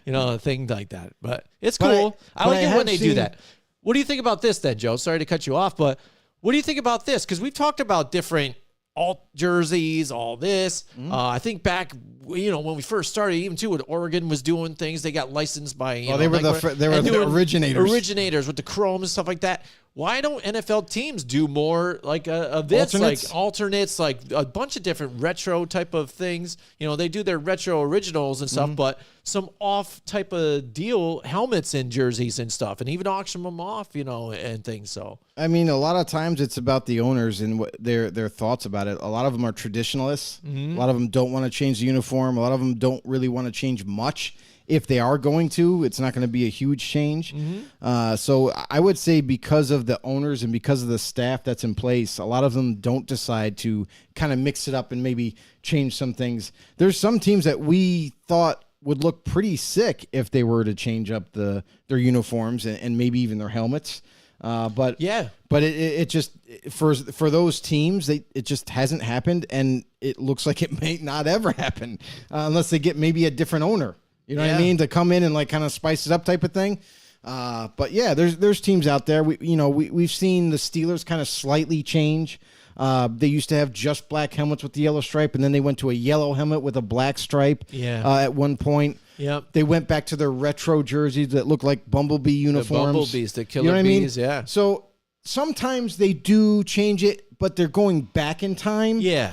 a thing like that. But it's cool. I like it when they do that. What do you think about this then, Joe? Sorry to cut you off, but what do you think about this? Because we've talked about different alt jerseys, all this. I think back, when we first started, even too, when Oregon was doing things, they got licensed by. They were the originators. Originators with the chrome and stuff like that. why don't NFL teams do more like of this, Alternates? like alternates, like a bunch of different retro type of things? They do their retro originals and stuff, but some off type of deal helmets and jerseys and stuff, and even auction them off, and things. So I mean, a lot of times it's about the owners and what their thoughts about it. A lot of them are traditionalists. A lot of them don't want to change the uniform. A lot of them don't really want to change much. If they are going to, it's not going to be a huge change. So I would say because of the owners and because of the staff that's in place, a lot of them don't decide to kind of mix it up and maybe change some things. There's some teams that we thought would look pretty sick if they were to change up their uniforms and maybe even their helmets. But it just for those teams, it just hasn't happened, and it looks like it may not ever happen unless they get maybe a different owner. You know what I mean? To come in and like kind of spice it up type of thing. But yeah, there's teams out there. We've seen the Steelers kind of slightly change. They used to have just black helmets with the yellow stripe, and then they went to a yellow helmet with a black stripe. At one point. Yep. They went back to their retro jerseys that look like Bumblebee uniforms. The Bumblebees, the Killer you know what Bees, I mean? yeah. So sometimes they do change it, but they're going back in time. Yeah.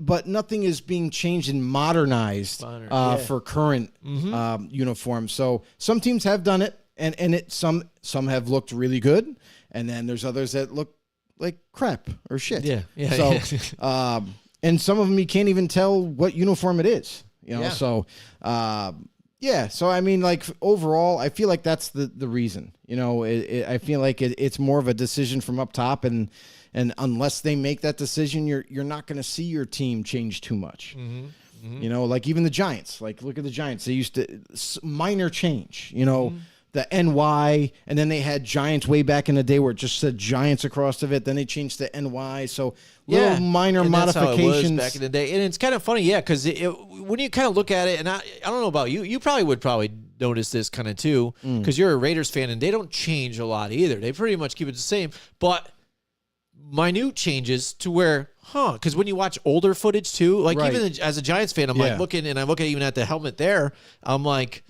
But nothing is being changed and modernized for current uniforms. So some teams have done it, and some have looked really good, and then there's others that look like crap or shit. Yeah. So, and some of them you can't even tell what uniform it is. Yeah. So, So I mean, like overall, I feel like that's the reason. I feel like it's more of a decision from up top, and unless they make that decision, you're not going to see your team change too much. Like even the Giants. Like look at the Giants. They used to minor change. The NY, and then they had Giants way back in the day where it just said Giants across of it. Then they changed to NY. So little minor and modifications. That's how it was back in the day. And it's kind of funny, because when you kind of look at it, and I don't know about you, you would probably notice this kind of too, because you're a Raiders fan, and they don't change a lot either. They pretty much keep it the same, but minute changes to where, because when you watch older footage too, like even as a Giants fan, I'm like looking, and I look at even at the helmet there, I'm like,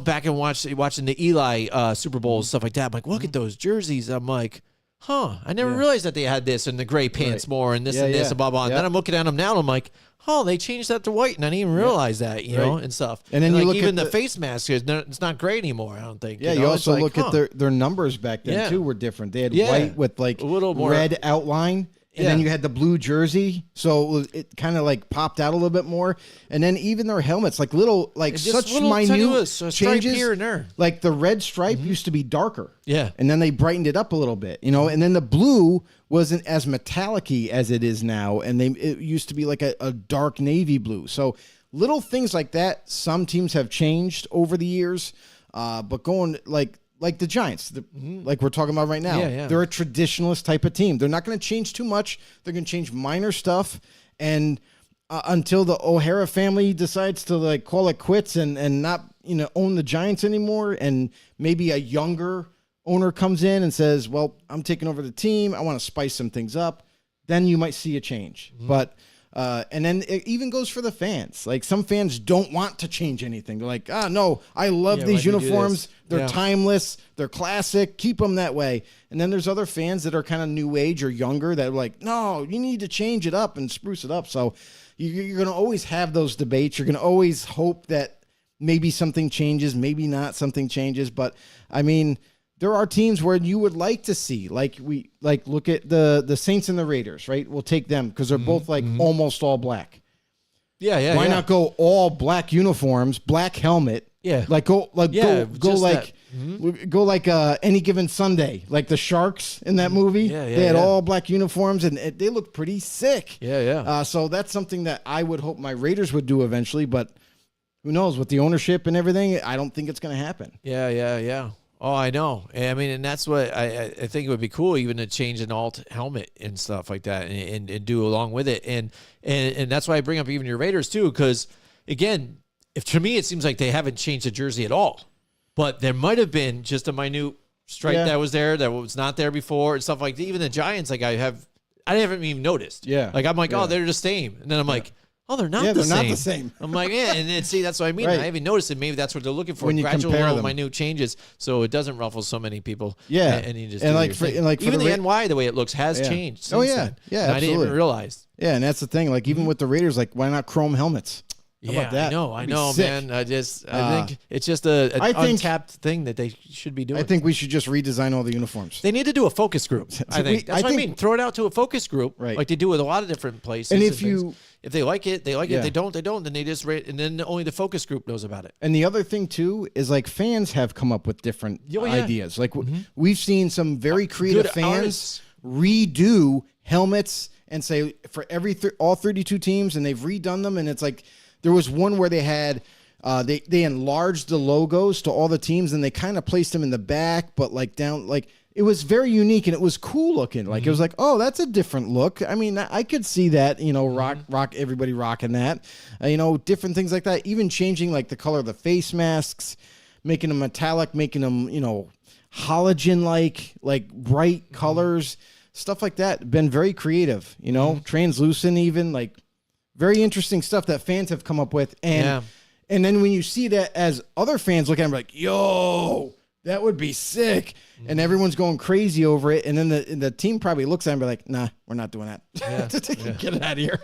back and watching the Eli Super Bowl and stuff like that. I'm like, look at those jerseys. I'm like, I never realized that they had this and the gray pants more and this and this and blah, blah. And then I'm looking at them now and I'm like, they changed that to white, and I didn't even realize that, and stuff. And then you look even at the face mask it's not gray anymore, I don't think. Yeah, you also look at their numbers back then too were different. They had white with like a little more red outline. And then you had the blue jersey, so it kind of like popped out a little bit more. And then even their helmets, like little, like such minute changes here and there. Like the red stripe used to be darker, Yeah. and then they brightened it up a little bit, And then the blue wasn't as metallic-y as it is now, and it used to be like a dark navy blue. So little things like that. Some teams have changed over the years, but going like the Giants, like we're talking about right now. They're a traditionalist type of team. They're not going to change too much. They're going to change minor stuff. And until the O'Hara family decides to like call it quits and not, own the Giants anymore, and maybe a younger owner comes in and says, well, I'm taking over the team, I want to spice some things up, then you might see a change. But and then it even goes for the fans. Like some fans don't want to change anything. They're like, no, I love these uniforms. They're timeless. They're classic. Keep them that way. And then there's other fans that are kind of new age or younger that are like, no, you need to change it up and spruce it up. So you're going to always have those debates. You're going to always hope that maybe something changes, maybe not something changes. But I mean, there are teams where you would like to see, look at the Saints and the Raiders, right? We'll take them because they're both almost all black. Why not go all black uniforms, black helmet? Yeah. Go like Any Given Sunday, like the Sharks in that movie. They had all black uniforms and they looked pretty sick. So that's something that I would hope my Raiders would do eventually, but who knows with the ownership and everything? I don't think it's going to happen. Yeah. Oh, I know. I mean, and that's what I think it would be cool, even to change an alt helmet and stuff like that, and do along with it, and that's why I bring up even your Raiders too, because again, if to me it seems like they haven't changed the jersey at all, but there might have been just a minute stripe that was there that was not there before and stuff like that. Even the Giants, like I haven't even noticed. Yeah, like I'm like, oh, they're the same, and then I'm like, oh, they're not Yeah, the they're same. not the same. I'm like, yeah, and then, see, that's what I mean. Right. I haven't noticed it. Maybe that's what they're looking for. When you Gradual, compare little, them. minute changes, so it doesn't ruffle so many people. Yeah. and you just And do like your for- thing. and like for even the the Ra- NY, the way it looks has Yeah. changed. Oh, since yeah. then. Yeah, And I didn't even absolutely. realize. Yeah, and that's the thing. Like even with the Raiders, like why not chrome helmets? How Yeah, about that? I That'd be know, sick. man. I think it's just an I think- untapped thing that they should be doing. I think we should just redesign all the uniforms. they need to do a focus group. I think that's what I mean. Throw it out to a focus group, Right. like they do with a lot of different places. And And if things. you- if they like it, they like it. Yeah. If they don't, they don't. Then they just rate, and then only the focus group knows about it. And the other thing too is like fans have come up with different Oh, yeah. ideas. Like we've seen some very creative Good fans artists. redo helmets and say for all 32 teams, and they've redone them. And it's like there was one where they had they enlarged the logos to all the teams, and they kind of placed them in the back, but like down like. It was very unique and it was cool looking. Like it was like, oh, that's a different look. I mean, I could see that, rock, everybody rocking that, different things like that. Even changing like the color of the face masks, making them metallic, making them, halogen like bright colors, stuff like that. Been very creative, translucent, even like very interesting stuff that fans have come up with. And then when you see that as other fans look at them like, yo, that would be sick. And everyone's going crazy over it. And then the team probably looks at him and be like, nah, we're not doing that. Get it out of here.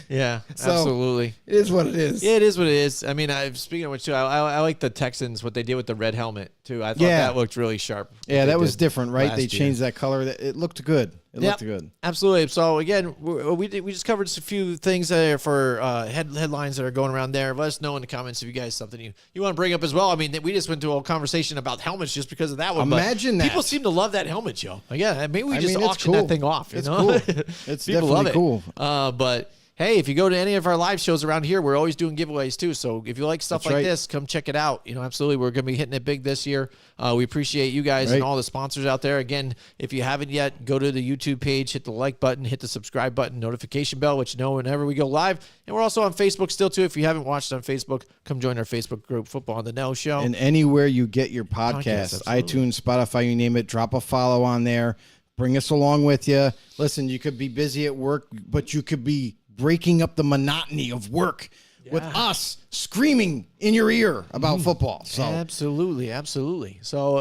Yeah, So- absolutely. It is what it is. Yeah, it is what it is. I mean, speaking of which, too, I like the Texans, what they did with the red helmet, too. I thought Yeah. that looked really sharp. what Yeah, they that was did different, right? last They year. changed that color. It looked good. It Yep, looked good. absolutely. So again, we just covered a few things there for headlines that are going around there. Let us know in the comments if you guys something you want to bring up as well. I mean, we just went to a conversation about helmets just because of that one. Imagine but that. people seem to love that helmet, Joe. Yeah, maybe we I just mean, it's auction cool. that thing off. It's know? cool. It's People definitely love it. cool. But hey, if you go to any of our live shows around here, we're always doing giveaways too. So if you like stuff That's like right. this, come check it out. Absolutely, we're going to be hitting it big this year. We appreciate you guys and Right. all the sponsors out there. Again, if you haven't yet, go to the YouTube page, hit the like button, hit the subscribe button, notification bell, which you know whenever we go live. And we're also on Facebook still too. If you haven't watched on Facebook, come join our Facebook group, Football on the Know Show. And anywhere you get your podcasts, absolutely. iTunes, Spotify, you name it, drop a follow on there. Bring us along with you. Listen, you could be busy at work, but you could be breaking up the monotony of work with us screaming in your ear about football. So Absolutely. So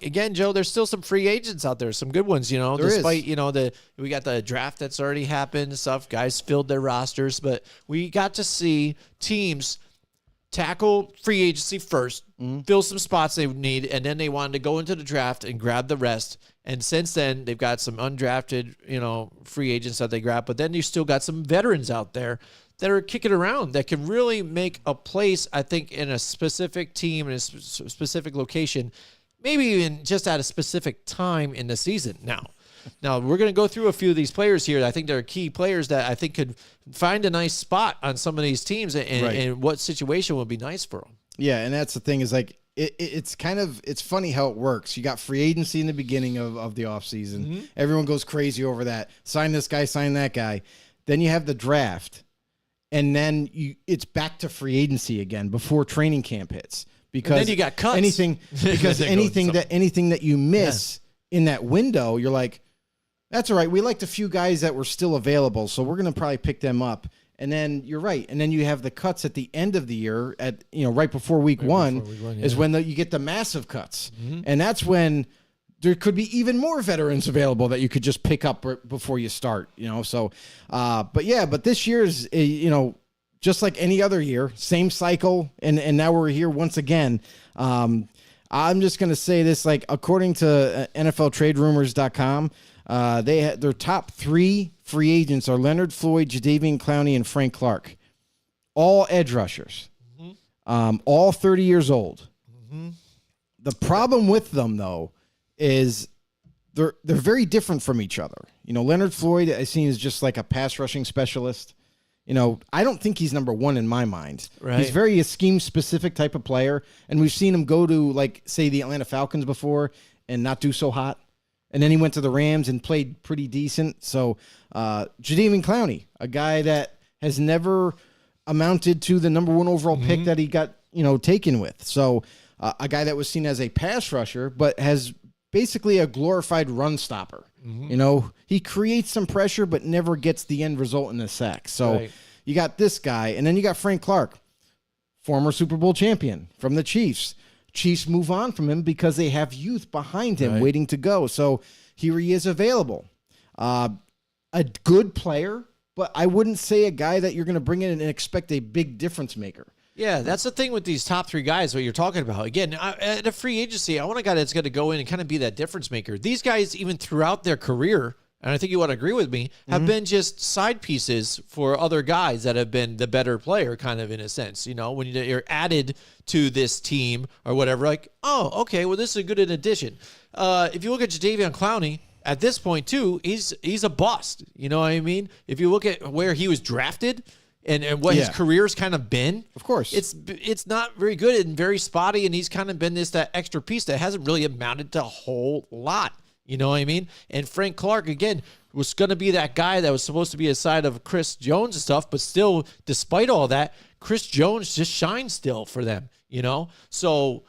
again, Joe, there's still some free agents out there, some good ones. There Despite is. we got the draft that's already happened and stuff. Guys filled their rosters, but we got to see teams tackle free agency first, fill some spots they need, and then they wanted to go into the draft and grab the rest. And since then, they've got some undrafted, free agents that they grab. But then you still got some veterans out there that are kicking around that can really make a place, I think, in a specific team, in a specific location, maybe even just at a specific time in the season. Now we're going to go through a few of these players here. I think there are key players that I think could find a nice spot on some of these teams and what situation would be nice for them. yeah, and that's the thing is like it's funny how it works. You got free agency in the beginning of the offseason. Everyone goes crazy over that. Sign this guy, sign that guy. Then you have the draft. And then it's back to free agency again before training camp hits. Because And then you got cuts. anything that you miss in that window, you're like, that's all right. We liked a few guys that were still available, so we're going to probably pick them up. And then you're right. And then you have the cuts at the end of the year at right before week one is when you get the massive cuts. And that's when there could be even more veterans available that you could just pick up before you start, So, but this year is, just like any other year, same cycle. And now we're here once again. I'm just going to say this, like, according to NFLTradeRumors.com, their top 3 free agents are Leonard Floyd, Jadeveon Clowney, and Frank Clark. All edge rushers. All 30 years old. The problem with them, though, is they're very different from each other. Leonard Floyd, I seen, is just like a pass rushing specialist. I don't think he's number 1 in my mind. Right. He's very a scheme specific type of player, and we've seen him go to, like, say, the Atlanta Falcons before and not do so hot. And then he went to the Rams and played pretty decent. So Jadeveon Clowney, a guy that has never amounted to the number 1 overall pick that he got taken with. So a guy that was seen as a pass rusher, but has basically a glorified run stopper. He creates some pressure, but never gets the end result in the sack. So, Right. you got this guy, and then you got Frank Clark, former Super Bowl champion from the Chiefs. Chiefs move on from him because they have youth behind him waiting to go. So here he is available. A good player, but I wouldn't say a guy that you're going to bring in and expect a big difference maker. Yeah, that's the thing with these top three guys, what you're talking about. Again, at a free agency, I want a guy that's going to go in and kind of be that difference maker. These guys, even throughout their career, and I think you would agree with me, have been just side pieces for other guys that have been the better player, kind of in a sense. You know, when you're added to this team or whatever, like, oh, okay, well, this is a good addition. If you look at Jadeveon Clowney, at this point, too, he's a bust. You know what I mean? If you look at where he was drafted and what his career's kind of been, of course, it's not very good and very spotty, and he's kind of been that extra piece that hasn't really amounted to a whole lot. You know what I mean? And Frank Clark, again, was going to be that guy that was supposed to be aside of Chris Jones and stuff, but still, despite all that, Chris Jones just shines still for them, you know? So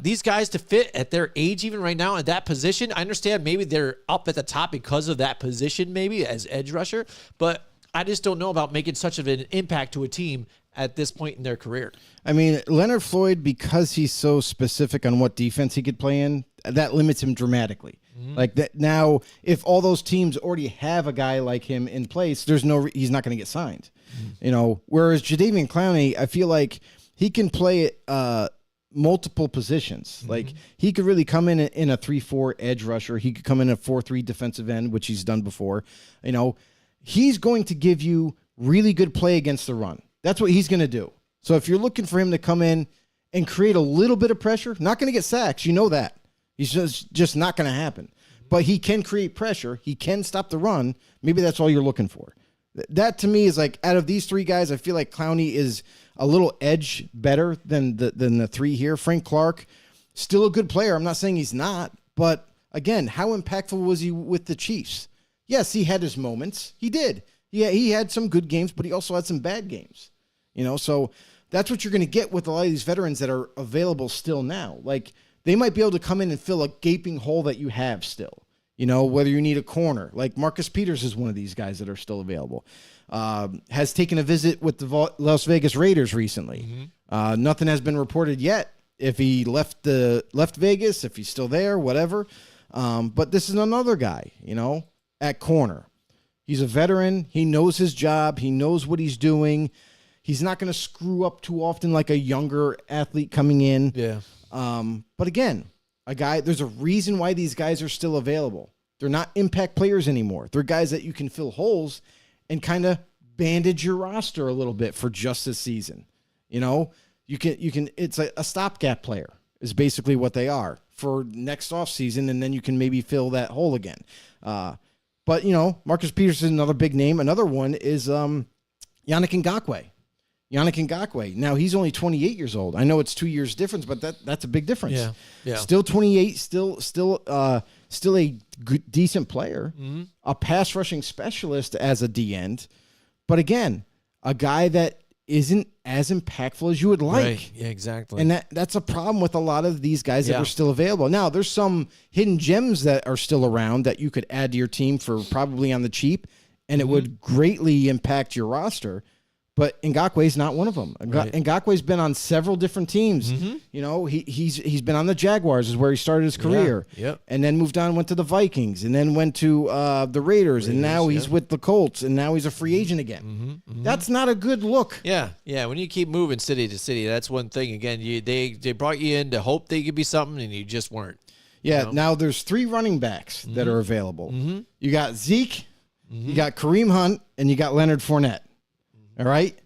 these guys to fit at their age, even right now, at that position, I understand maybe they're up at the top because of that position, maybe as edge rusher, but I just don't know about making such of an impact to a team at this point in their career. I mean, Leonard Floyd, because he's so specific on what defense he could play in, that limits him dramatically. Like that now, if all those teams already have a guy like him in place, he's not going to get signed. You know, whereas Jadeveon Clowney, I feel like he can play multiple positions. Like he could really come in a 3-4 edge rusher. He could come in a 4-3 defensive end, which he's done before. You know, he's going to give you really good play against the run. That's what he's going to do. So if you're looking for him to come in and create a little bit of pressure, not going to get sacks, you know that. He's just not going to happen. But he can create pressure. He can stop the run. Maybe that's all you're looking for. That to me is like, out of these three guys, I feel like Clowney is a little edge better than the three here. Frank Clark, still a good player. I'm not saying he's not. But again, how impactful was he with the Chiefs? Yes, he had his moments. He did. Yeah, he had some good games, but he also had some bad games. You know, so that's what you're going to get with a lot of these veterans that are available still now. Like, they might be able to come in and fill a gaping hole that you have still. You know, whether you need a corner. Like Marcus Peters is one of these guys that are still available. Has taken a visit with the Las Vegas Raiders recently. Nothing has been reported yet if he left Vegas, if he's still there, whatever. But this is another guy, you know, at corner. He's a veteran. He knows his job. He knows what he's doing. He's not going to screw up too often like a younger athlete coming in. Yeah. But again, there's a reason why these guys are still available. They're not impact players anymore. They're guys that you can fill holes and kind of bandage your roster a little bit for just this season. You know, you can, it's a stopgap player is basically what they are for next offseason. And then you can maybe fill that hole again. But you know, Marcus Peters is another big name. Another one is, Yannick Ngakoue. Now, he's only 28 years old. I know it's 2 years difference, but that's a big difference. Yeah. Still 28, still a good, decent player, a pass rushing specialist as a D end. But again, a guy that isn't as impactful as you would like. Right. Yeah, exactly. And that's a problem with a lot of these guys that are still available. Now, there's some hidden gems that are still around that you could add to your team for probably on the cheap, and it would greatly impact your roster. But Ngakwe's not one of them. Right. Ngakwe's been on several different teams. You know, he's been on the Jaguars, is where he started his career. Yep. And then moved on, went to the Vikings, and then went to the Raiders, and now he's with the Colts, and now he's a free agent again. That's not a good look. Yeah. When you keep moving city to city, that's one thing. Again, they brought you in to hope they could be something, and you just weren't. Yeah. You know? Now there's 3 running backs that are available. You got Zeke, you got Kareem Hunt, and you got Leonard Fournette. All right.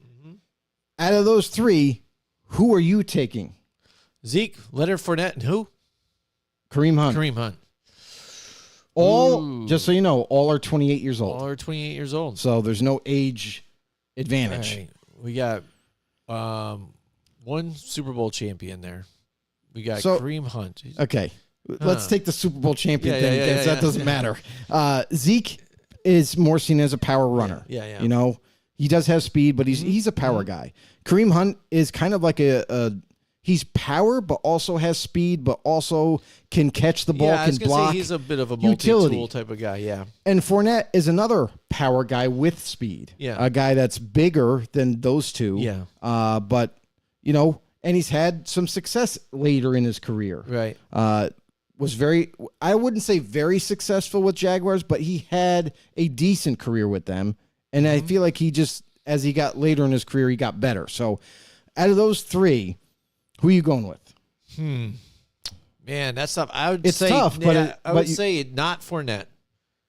Out of those 3, who are you taking? Zeke, Leonard Fournette, and who? Kareem Hunt. Kareem Hunt. All, just so you know, all are 28 years old. All are 28 years old. So there's no age advantage. Right. We got one Super Bowl champion there. We got Kareem Hunt. Okay. Let's take the Super Bowl champion thing, yeah, because that doesn't matter. Zeke is more seen as a power runner. Yeah. You know, he does have speed, but he's a power guy. Kareem Hunt is kind of like he's power, but also has speed, but also can catch the ball, Yeah, I was can gonna block. say he's a bit of a utility. multi-tool type of guy. Yeah. And Fournette is another power guy with speed. Yeah. A guy that's bigger than those two. Yeah. But, you know, and he's had some success later in his career. Right. Was very, I wouldn't say very successful with Jaguars, but he had a decent career with them. And I feel like he just, as he got later in his career, he got better. So out of those three, who are you going with? Man, that's tough. I would It's say tough, but I would say not Fournette.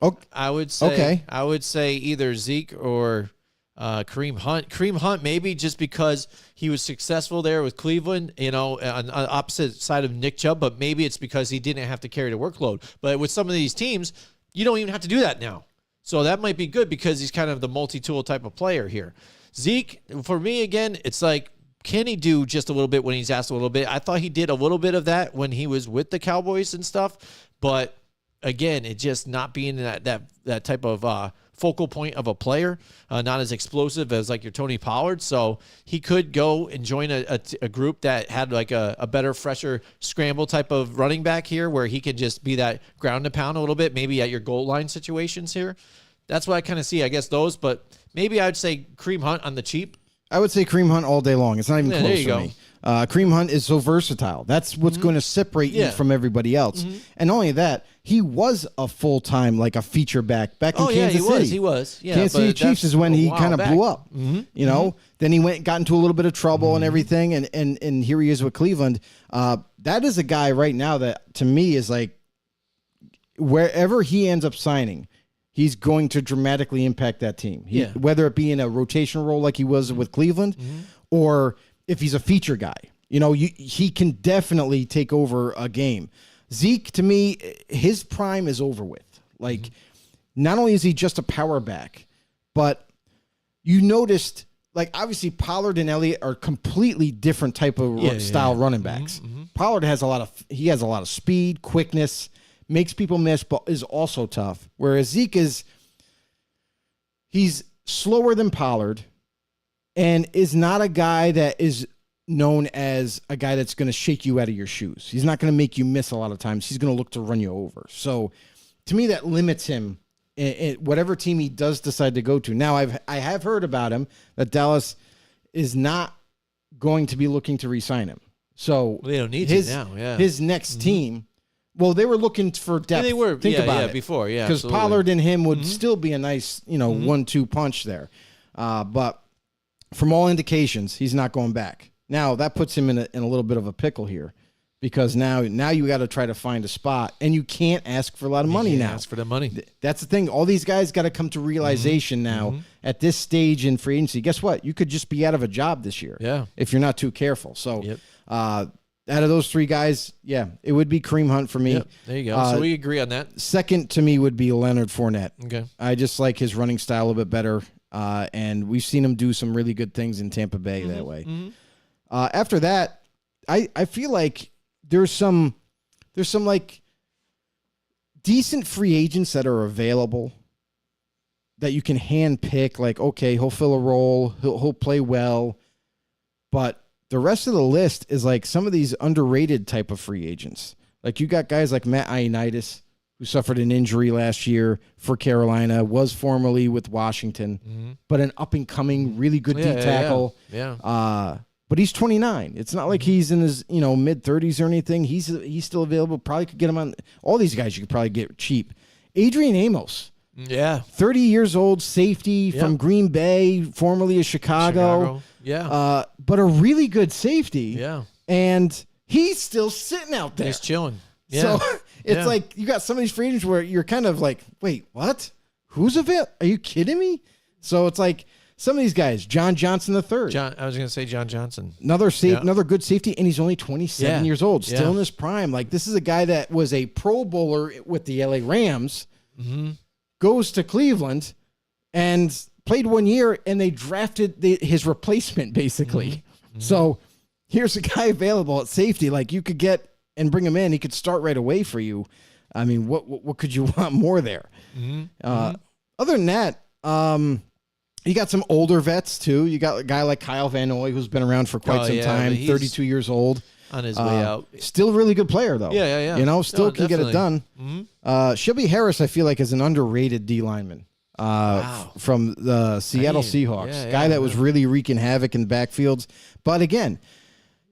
Oh, I would say Okay. I would say either Zeke or Kareem Hunt. Kareem Hunt maybe just because he was successful there with Cleveland, you know, on the opposite side of Nick Chubb, but maybe it's because he didn't have to carry the workload. But with some of these teams, you don't even have to do that now. So that might be good because he's kind of the multi-tool type of player here. Zeke, for me, again, it's like, can he do just a little bit when he's asked a little bit? I thought he did a little bit of that when he was with the Cowboys and stuff. But again, it just not being that type of focal point of a player, not as explosive as like your Tony Pollard. So he could go and join a group that had like a better, fresher scramble type of running back here where he could just be that ground and pound a little bit, maybe at your goal line situations here. That's what I kind of see, I guess, those. But maybe I'd say Kareem Hunt on the cheap. I would say Kareem Hunt all day long. It's not even Yeah, close there you for go. me. Kareem Hunt is so versatile. That's what's going to separate you Yeah. from everybody else. And not only that, he was a full-time, like a feature back in Kansas City. He was. Yeah, Kansas City but Chiefs that's is when a he while kind of back. blew up. You know, then he got into a little bit of trouble and everything, and here he is with Cleveland. That is a guy right now that to me is like wherever he ends up signing, he's going to dramatically impact that team. Yeah. Whether it be in a rotational role like he was with Cleveland, or if he's a feature guy. You know, he can definitely take over a game. Zeke, to me, his prime is over with. Like, not only is he just a power back, but you noticed, like, obviously Pollard and Elliott are completely different type of style running backs. Pollard has a lot of speed, quickness, makes people miss, but is also tough. Whereas Zeke he's slower than Pollard and is not a guy that is known as a guy that's going to shake you out of your shoes. He's not going to make you miss a lot of times. He's going to look to run you over. So to me, that limits him in whatever team he does decide to go to. Now, I have heard about him that Dallas is not going to be looking to re-sign him. So Well, they don't need to now, yeah. his next team, well, they were looking for depth. Yeah, they were. Think Yeah, about yeah, it. before, yeah, Because absolutely. Pollard and him would still be a nice, 1-2 punch there. But from all indications, he's not going back. Now, that puts him in a little bit of a pickle here because now you got to try to find a spot, and you can't ask for a lot of money now. Ask for the money. That's the thing. All these guys got to come to realization now at this stage in free agency. Guess what? You could just be out of a job this year. Yeah. If you're not too careful. So, Yep. out of those three guys, yeah, it would be Kareem Hunt for me. Yep, there you go. So we agree on that. Second to me would be Leonard Fournette. Okay. I just like his running style a little bit better, and we've seen him do some really good things in Tampa Bay that way. After that, I feel like there's some like decent free agents that are available that you can hand pick. Like, okay, he'll fill a role, he'll play well, but the rest of the list is like some of these underrated type of free agents. Like you got guys like Matt Ioannidis, who suffered an injury last year for Carolina, was formerly with Washington, but an up-and-coming, really good D tackle. Yeah. But he's 29. It's not like he's in his mid-30s or anything. He's still available. Probably could get him on. All these guys you could probably get cheap. Adrian Amos, Yeah. 30 years old, safety from Green Bay, formerly of Chicago. Yeah. But a really good safety. Yeah. And he's still sitting out there. He's chilling. Yeah. So it's like you got some of these free agents where you're kind of like, wait, what? Who's available? Are you kidding me? So it's like some of these guys, John Johnson III. I was going to say John Johnson. Another good safety, and he's only 27 years old, still Yeah. in his prime. Like, this is a guy that was a Pro Bowler with the LA Rams, goes to Cleveland, and played 1 year, and they drafted his replacement, basically. So here's a guy available at safety. Like, you could get and bring him in. He could start right away for you. I mean, what could you want more there? Other than that, You got some older vets too. You got a guy like Kyle Van Noy, who's been around for quite some time, but he's 32 years old. on his way out. Still a really good player, though. Yeah. You know, still can get it definitely. done. Shelby Harris, I feel like, is an underrated D lineman from the Seattle Seahawks. Guy that was really wreaking havoc in backfields. But again,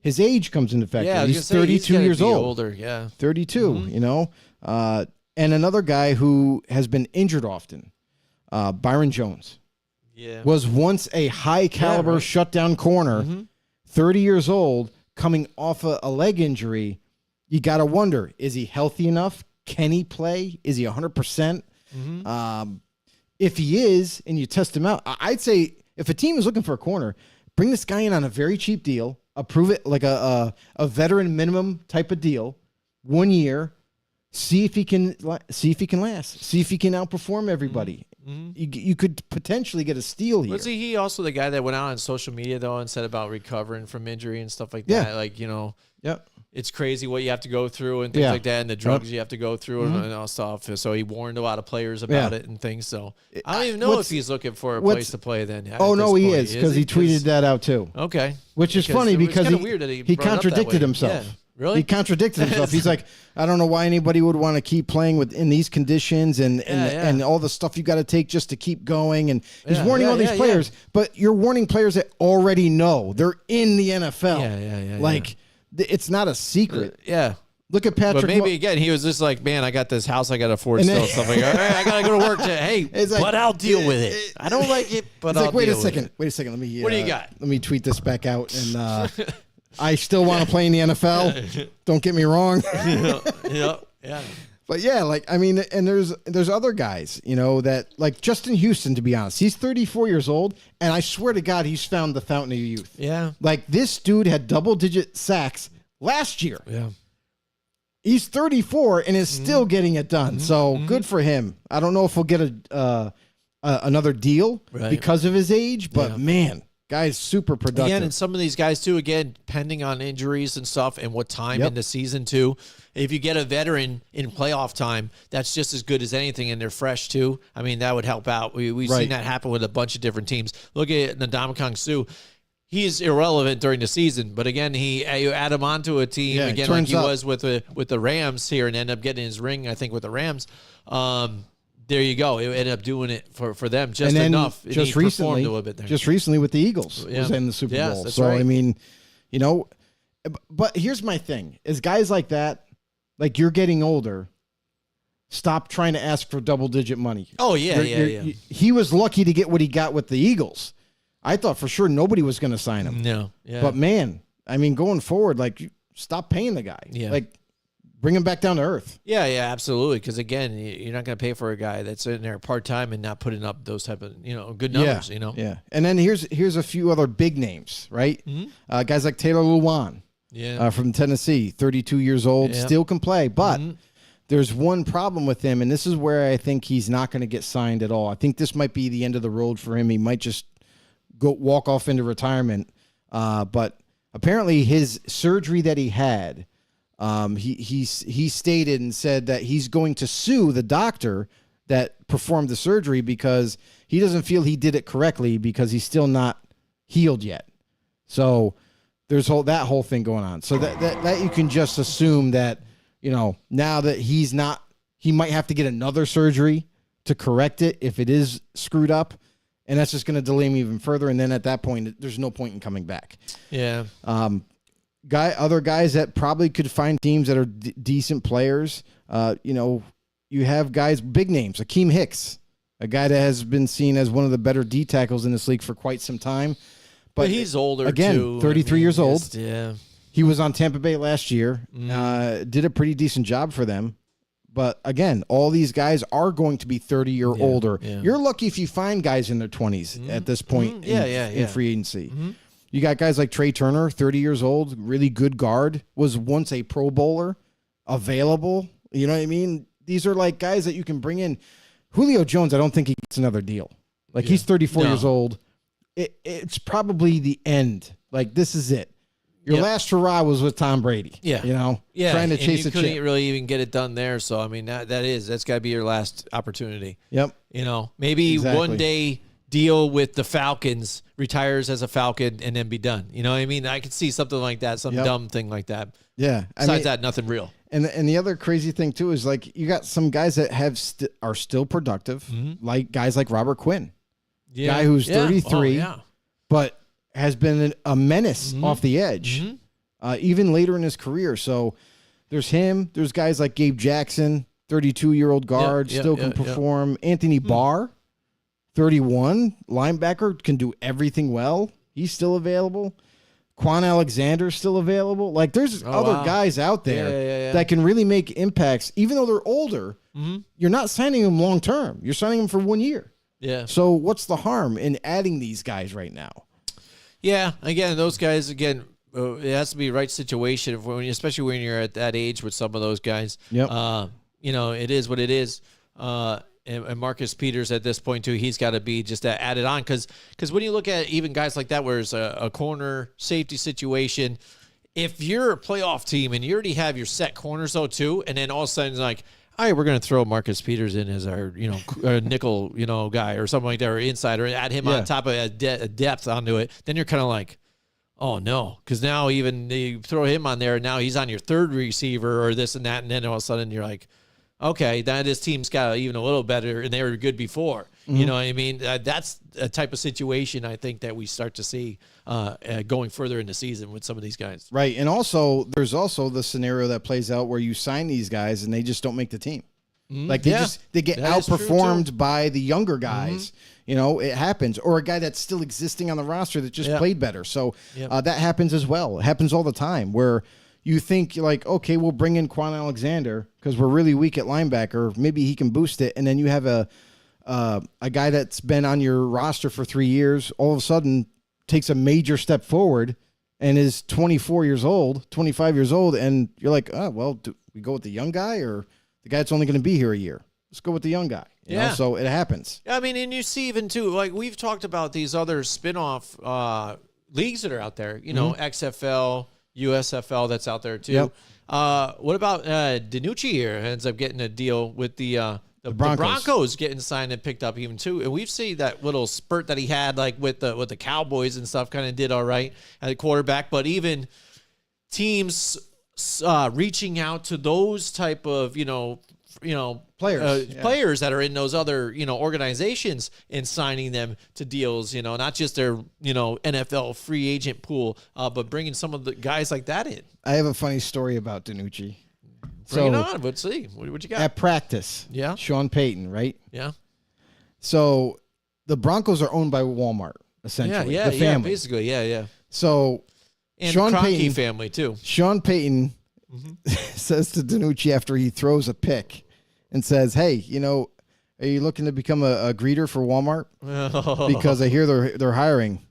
his age comes into factor. Yeah, he's 32 years old. Older, yeah. 32, you know. And another guy who has been injured often, Byron Jones. Yeah. Was once a high-caliber shutdown corner, 30 years old, coming off a leg injury. You got to wonder, is he healthy enough? Can he play? Is he 100%? If he is, and you test him out, I'd say if a team is looking for a corner, bring this guy in on a very cheap deal, approve it like a veteran minimum type of deal, 1 year, see if he can last, see if he can outperform everybody. You could potentially get a steal here. Wasn't he also the guy that went out on social media though and said about recovering from injury and stuff like that? Yeah. Like, you know, Yep. it's crazy what you have to go through and things like that, and the drugs you have to go through and all stuff. So he warned a lot of players about it and things. So I don't even know if he's looking for a place to play then. Oh, no, he is, because he tweeted that out too. Okay. Which is funny because it's weird that he brought it up that contradicted way. himself. Yeah. Really? He contradicted himself. He's like, I don't know why anybody would want to keep playing in these conditions and all the stuff you got to take just to keep going. And he's warning all these players, but you're warning players that already know they're in the NFL. Like, it's not a secret. Look at Patrick. But maybe again, he was just like, man, I got this house I got to afford still. Stuff like, all right, I got to go to work. Hey, like, but I'll deal with it. I don't like it, but I'll wait deal a second. with it. Wait a second. Let me. What do you got? Let me tweet this back out. And I still want to play in the NFL. Don't get me wrong. Yeah. But yeah, like, I mean, and there's other guys, you know, that like Justin Houston, to be honest, he's 34 years old, and I swear to God, he's found the fountain of youth. Yeah. Like, this dude had double-digit sacks last year. Yeah. He's 34 and is still getting it done. So good for him. I don't know if he'll get another deal because of his age, but man, guy's super productive. Again, and some of these guys too, again, depending on injuries and stuff and what time in the season too. If you get a veteran in playoff time, that's just as good as anything, and they're fresh too. I mean, that would help out. We've seen that happen with a bunch of different teams. Look at Ndamukong Suh. He's irrelevant during the season, but again, you add him onto a team again like he was with the Rams here, and ended up getting his ring, I think, with the Rams. There you go. It ended up doing it for them just enough. Just recently, with the Eagles, was in the Super Bowl. That's so right. I mean, you know, but here's my thing: is guys like that, like, you're getting older. Stop trying to ask for double-digit money. Oh yeah, He was lucky to get what he got with the Eagles. I thought for sure nobody was going to sign him. No, but man, I mean, going forward, like, stop paying the guy. Yeah. Like, bring him back down to earth. Yeah, absolutely. Because again, you're not going to pay for a guy that's in there part time and not putting up those type of good numbers. Yeah. And then here's a few other big names, right? Guys like Taylor Lewan, from Tennessee, 32 years old, still can play, but there's one problem with him, and this is where I think he's not going to get signed at all. I think this might be the end of the road for him. He might just walk off into retirement. But apparently his surgery that he had, he stated and said that he's going to sue the doctor that performed the surgery because he doesn't feel he did it correctly because he's still not healed yet. So there's that whole thing going on. So that you can just assume that, now that he might have to get another surgery to correct it if it is screwed up. And that's just going to delay him even further. And then at that point, there's no point in coming back. Yeah. Other guys that probably could find teams that are decent players. You have guys, big names, Akeem Hicks, a guy that has been seen as one of the better D tackles in this league for quite some time. But he's older again, too. 33 years old. Yeah. He was on Tampa Bay last year. Did a pretty decent job for them. But again, all these guys are going to be 30 or older. Yeah. You're lucky if you find guys in their 20s at this point in free agency. You got guys like Trey Turner, 30 years old, really good guard, was once a Pro Bowler, available. You know what I mean? These are like guys that you can bring in. Julio Jones, I don't think he gets another deal. Like, he's 34 years old. It's probably the end. Like, this is it. Your last hurrah was with Tom Brady. Trying to chase a chip. Couldn't really even get it done there. So I mean, that's got to be your last opportunity. Yep. Maybe one day deal with the Falcons, retires as a Falcon, and then be done. You know what I mean? I could see something like that, some dumb thing like that. Yeah. Besides that, nothing real. And the other crazy thing too is like you got some guys that are still productive, like guys like Robert Quinn, guy who's 33, but has been a menace off the edge, even later in his career. So there's him. There's guys like Gabe Jackson, 32-year-old guard, still can perform. Anthony Barr, 31, linebacker, can do everything well. He's still available. Quan Alexander's still available. Like, there's other guys out there that can really make impacts. Even though they're older, you're not signing them long term. You're signing them for 1 year. Yeah. So what's the harm in adding these guys right now? Yeah. Again, those guys, it has to be the right situation, especially when you're at that age with some of those guys. Yep. It is what it is. And Marcus Peters at this point too, he's got to be just added on because when you look at even guys like that, where it's a corner safety situation, if you're a playoff team and you already have your set corners though too, and then all of a sudden it's like, all right, we're going to throw Marcus Peters in as our nickel guy or something like that, or inside, or add him on top of a depth onto it, then you're kind of like, oh no, because now even you throw him on there, and now he's on your third receiver or this and that, and then all of a sudden you're like, okay, now this team's got even a little better, and they were good before. You know what I mean? That's a type of situation I think that we start to see going further in the season with some of these guys. Right, and also there's also the scenario that plays out where you sign these guys and they just don't make the team. Like they get outperformed by the younger guys. It happens, or a guy that's still existing on the roster that just played better. So that happens as well. It happens all the time where you think like, okay, we'll bring in Quan Alexander because we're really weak at linebacker. Maybe he can boost it, and then you have a guy that's been on your roster for 3 years. All of a sudden, takes a major step forward and is 24 years old, 25 years old, and you're like, oh well, do we go with the young guy or the guy that's only going to be here a year? Let's go with the young guy. You know? So it happens. I mean, and you see even too, like we've talked about these other spin-off leagues that are out there. XFL. USFL that's out there too. Yep. What about DiNucci here? Ends up getting a deal with the Broncos getting signed and picked up even too. And we've seen that little spurt that he had like with the Cowboys and stuff, kind of did all right at quarterback. But even teams reaching out to those type of players that are in those other organizations and signing them to deals, not just their NFL free agent pool, but bringing some of the guys like that in. I have a funny story about DiNucci. Bring it on. Let's see what you got at practice. Yeah, Sean Payton, right? Yeah. So the Broncos are owned by Walmart, essentially. The family, basically. Yeah. So and Sean the Kroenke Payton family too. Sean Payton says to DiNucci after he throws a pick and says, hey, are you looking to become a greeter for Walmart? Because I hear they're hiring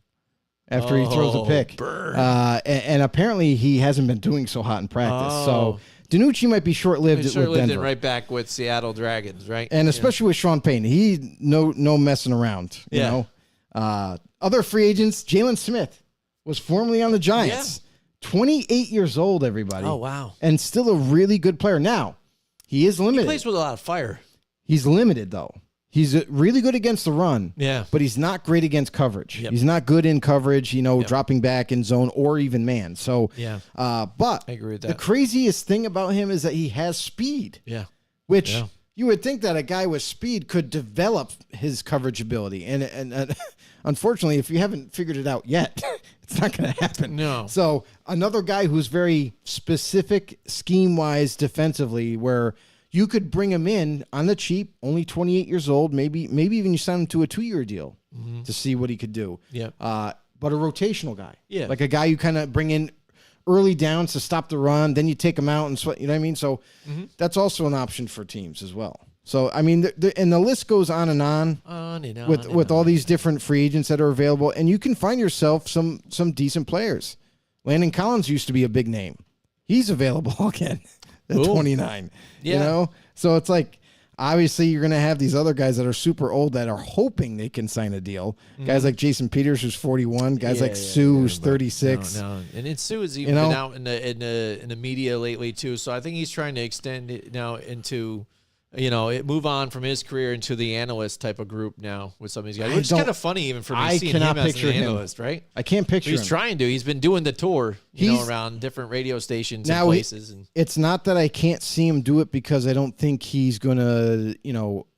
after he throws a pick. And apparently he hasn't been doing so hot in practice. So DiNucci might be short-lived with Denver. Right back with Seattle Dragons, right? And especially with Sean Payton. He no messing around, you know. Other free agents, Jalen Smith was formerly on the Giants. 28 years old, everybody. Oh, wow. And still a really good player. Now, he is limited. He plays with a lot of fire. He's limited, though. He's really good against the run. Yeah. But he's not great against coverage. Yep. He's not good in coverage, dropping back in zone or even man. So, but I agree with that. The craziest thing about him is that he has speed. Yeah. Which you would think that a guy with speed could develop his coverage ability. And unfortunately, if you haven't figured it out yet, it's not going to happen. No. So another guy who's very specific scheme-wise defensively, where you could bring him in on the cheap, only 28 years old, maybe even you sign him to a 2-year deal to see what he could do. Yeah. But a rotational guy. Yeah. Like a guy you kind of bring in early downs to stop the run, then you take him out and sweat, you know what I mean? So that's also an option for teams as well. So, I mean, and the list goes on and on with all these different free agents that are available, and you can find yourself some decent players. Landon Collins used to be a big name. He's available again at 29. Yeah. So it's like, obviously, you're going to have these other guys that are super old that are hoping they can sign a deal. Guys like Jason Peters, who's 41. Guys like Sue, who's 36. No. And then Sue has even been out in the media lately, too. So I think he's trying to extend it now into move on from his career into the analyst type of group now with some of these guys. I Which is don't- kind of funny even for me I seeing cannot him as picture an him. analyst, right? I can't picture He's him. trying to. He's been doing the tour, He's- around different radio stations Now and he- places. And It's not that I can't see him do it because I don't think he's going to,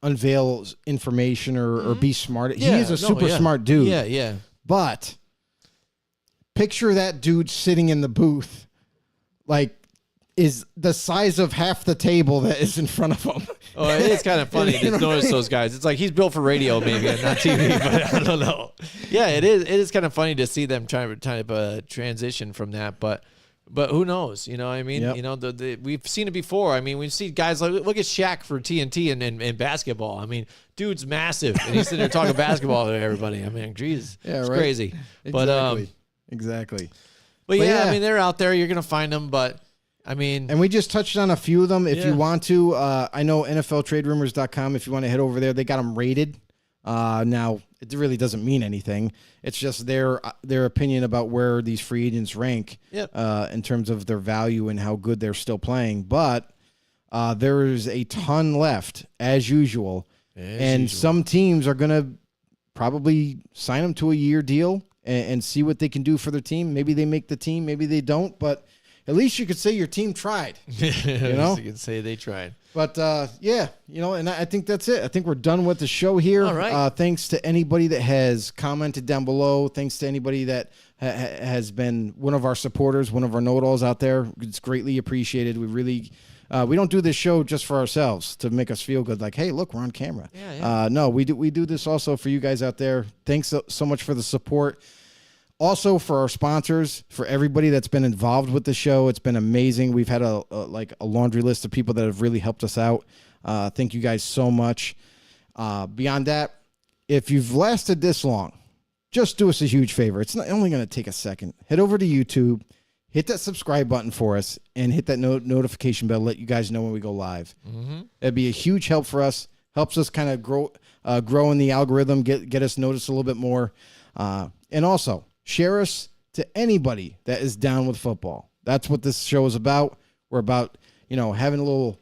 unveil information or be smart. He is a super smart dude. Yeah, yeah. But picture that dude sitting in the booth, like, is the size of half the table that is in front of him. Oh, it is kind of funny You know to what I notice mean? those guys. It's like he's built for radio, maybe, and not TV. But I don't know. Yeah, it is. It is kind of funny to see them trying to transition from that. But who knows? You know what I mean? Yep. We've seen it before. I mean, we've seen guys like look at Shaq for TNT and basketball. I mean, dude's massive, and he's sitting there talking basketball to everybody. I mean, geez, it's right. crazy. Exactly. But But yeah, yeah. I mean, they're out there. You're gonna find them, but I mean, And we just touched on a few of them. If Yeah. you want to, I know NFLTradeRumors.com. If you want to head over there, they got them rated. Now, it really doesn't mean anything. It's just their opinion about where these free agents rank Yep. in terms of their value and how good they're still playing. But there is a ton left, as usual. And some teams are going to probably sign them to a year deal and see what they can do for their team. Maybe they make the team, maybe they don't. But at least you could say your team tried. you know? can say they tried. But and I think that's it. I think we're done with the show here. All right. Thanks to anybody that has commented down below. Thanks to anybody that has been one of our supporters, one of our know-it-alls out there. It's greatly appreciated. We really, we don't do this show just for ourselves to make us feel good. Like, hey, look, we're on camera. Yeah. No, we do this also for you guys out there. Thanks so much for the support. Also for our sponsors, for everybody that's been involved with the show. It's been amazing. We've had a laundry list of people that have really helped us out. Thank you guys so much. Beyond that, if you've lasted this long, just do us a huge favor. It's not only going to take a second. Head over to YouTube, hit that subscribe button for us, and hit that notification bell to let you guys know when we go live. That'd be a huge help for us. Helps us kind of grow in the algorithm, get us noticed a little bit more. And also, share us to anybody that is down with football. That's what this show is about. We're about, having a little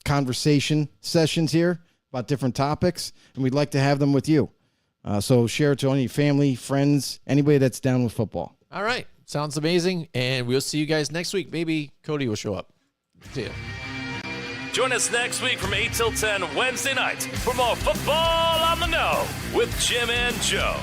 conversation sessions here about different topics, and we'd like to have them with you. So share it to any family, friends, anybody that's down with football. All right. Sounds amazing. And we'll see you guys next week. Maybe Cody will show up. See ya. Join us next week from 8 till 10 Wednesday nights for more Football on the Know with Jim and Joe.